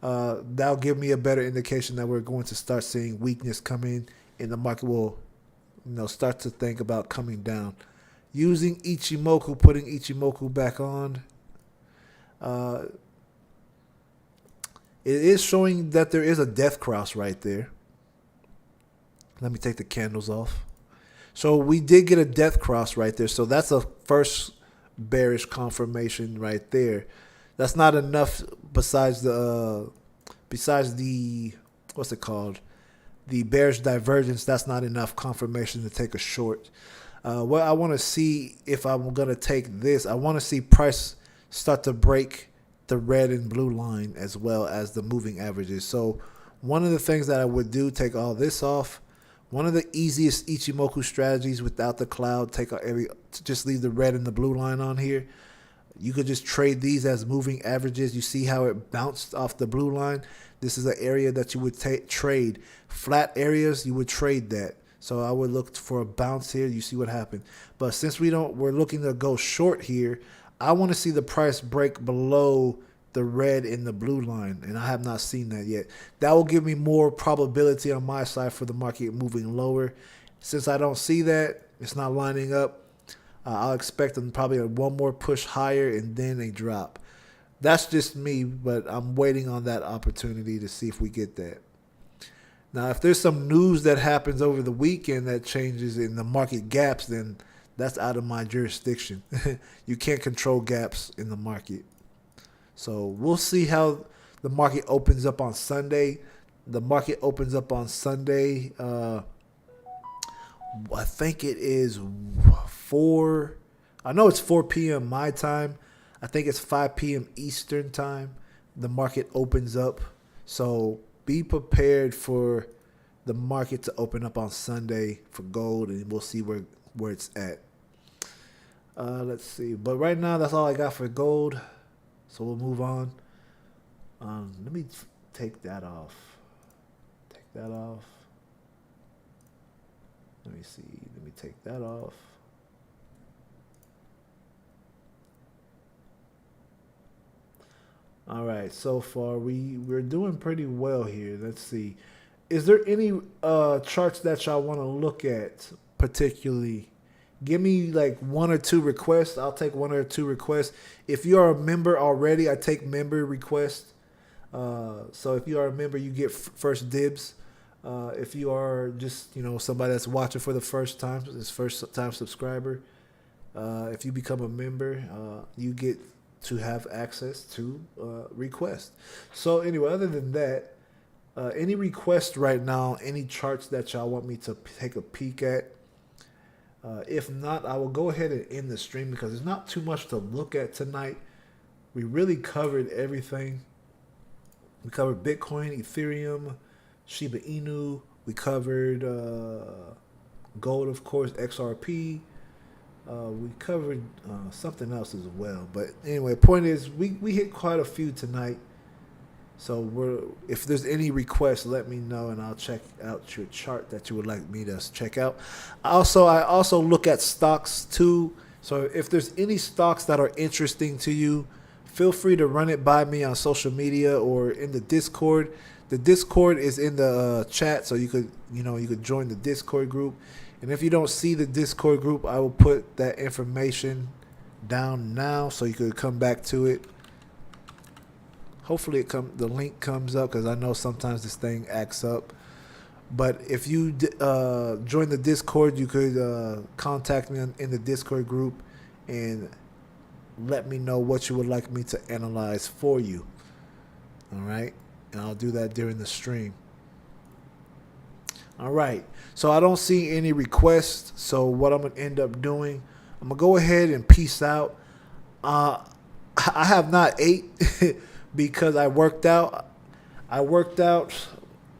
that'll give me a better indication that we're going to start seeing weakness come in, and the market will start to think about coming down. Using Ichimoku, putting Ichimoku back on. It is showing that there is a death cross right there. Let me take the candles off. So we did get a death cross right there. So that's a first bearish confirmation right there. That's not enough besides the what's it called? The bearish divergence. That's not enough confirmation to take a short. What I want to see, if I'm going to take this, I want to see price start to break the red and blue line as well as the moving averages. So One of the things that I would do, take all this off. One of the easiest Ichimoku strategies without the cloud, just leave the red and the blue line on here. You could just trade these as moving averages. You see how it bounced off the blue line? This is an area that you would trade. Flat areas, you would trade that. So I would look for a bounce here. You see what happened. But since we're looking to go short here, I want to see the price break below the red and the blue line, and I have not seen that yet. That will give me more probability on my side for the market moving lower. Since I don't see that, it's not lining up, I'll expect them probably one more push higher and then a drop. That's just me, but I'm waiting on that opportunity to see if we get that. Now, if there's some news that happens over the weekend that changes in the market gaps, then that's out of my jurisdiction. You can't control gaps in the market. So we'll see how the market opens up on Sunday. The market opens up on Sunday. I think it is 4. I know it's 4 p.m. my time. I think it's 5 p.m. Eastern time. The market opens up. So be prepared for the market to open up on Sunday for gold, and we'll see where it's at. Let's see. But right now, that's all I got for gold. So we'll move on. Let me take that off. Take that off. Let me see. Let me take that off. All right. So far, we're doing pretty well here. Let's see. Is there any charts that y'all want to look at particularly? Give me like 1 or 2 requests. I'll take 1 or 2 requests. If you are a member already, I take member requests. So if you are a member, you get first dibs. If you are just somebody that's watching for the first time, this first time subscriber, if you become a member, you get to have access to requests. So anyway, other than that, any requests right now, any charts that y'all want me to take a peek at? If not, I will go ahead and end the stream because there's not too much to look at tonight. We really covered everything. We covered Bitcoin, Ethereum, Shiba Inu. We covered gold, of course, XRP. We covered something else as well. But anyway, point is, we hit quite a few tonight. So if there's any requests, let me know, and I'll check out your chart that you would like me to check out. I also look at stocks too. So if there's any stocks that are interesting to you, feel free to run it by me on social media or in the Discord. The Discord is in the chat, so you could join the Discord group. And if you don't see the Discord group, I will put that information down now so you could come back to it. Hopefully the link comes up because I know sometimes this thing acts up. But if you join the Discord, you could contact me in the Discord group and let me know what you would like me to analyze for you. All right? And I'll do that during the stream. All right. So I don't see any requests. So what I'm going to end up doing, I'm going to go ahead and peace out. I have not ate because I worked out. I worked out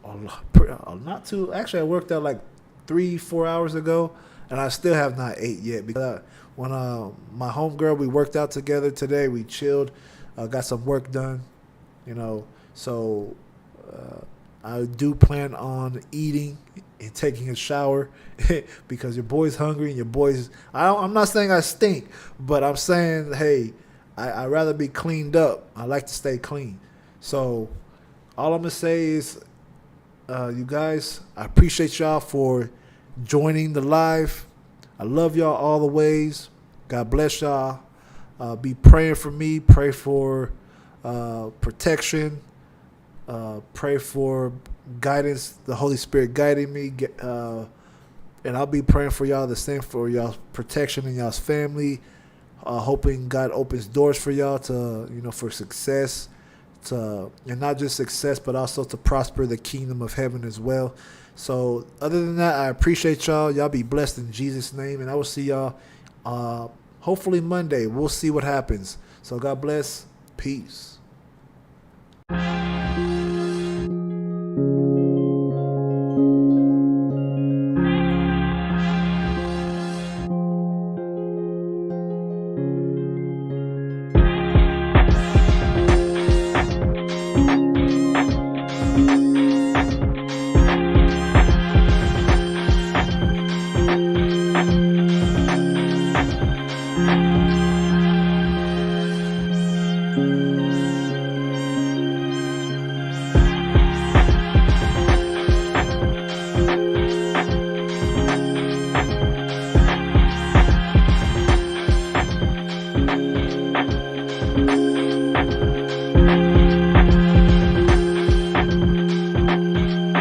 I worked out like 3-4 hours ago, and I still have not ate yet because when my homegirl, we worked out together today. We chilled, got some work done, So I do plan on eating and taking a shower because your boy's hungry and your boy's. I'm not saying I stink, but I'm saying, hey, I'd rather be cleaned up. I like to stay clean. So all I'm going to say is, you guys, I appreciate y'all for joining the live. I love y'all all the ways. God bless y'all. Be praying for me. Pray for protection. Pray for guidance, the Holy Spirit guiding me. And I'll be praying for y'all the same, for y'all's protection and y'all's family. Hoping God opens doors for y'all to, for success, and not just success, but also to prosper the kingdom of heaven as well. So other than that, I appreciate y'all. Y'all be blessed in Jesus' name, and I will see y'all hopefully Monday. We'll see what happens. So God bless. Peace.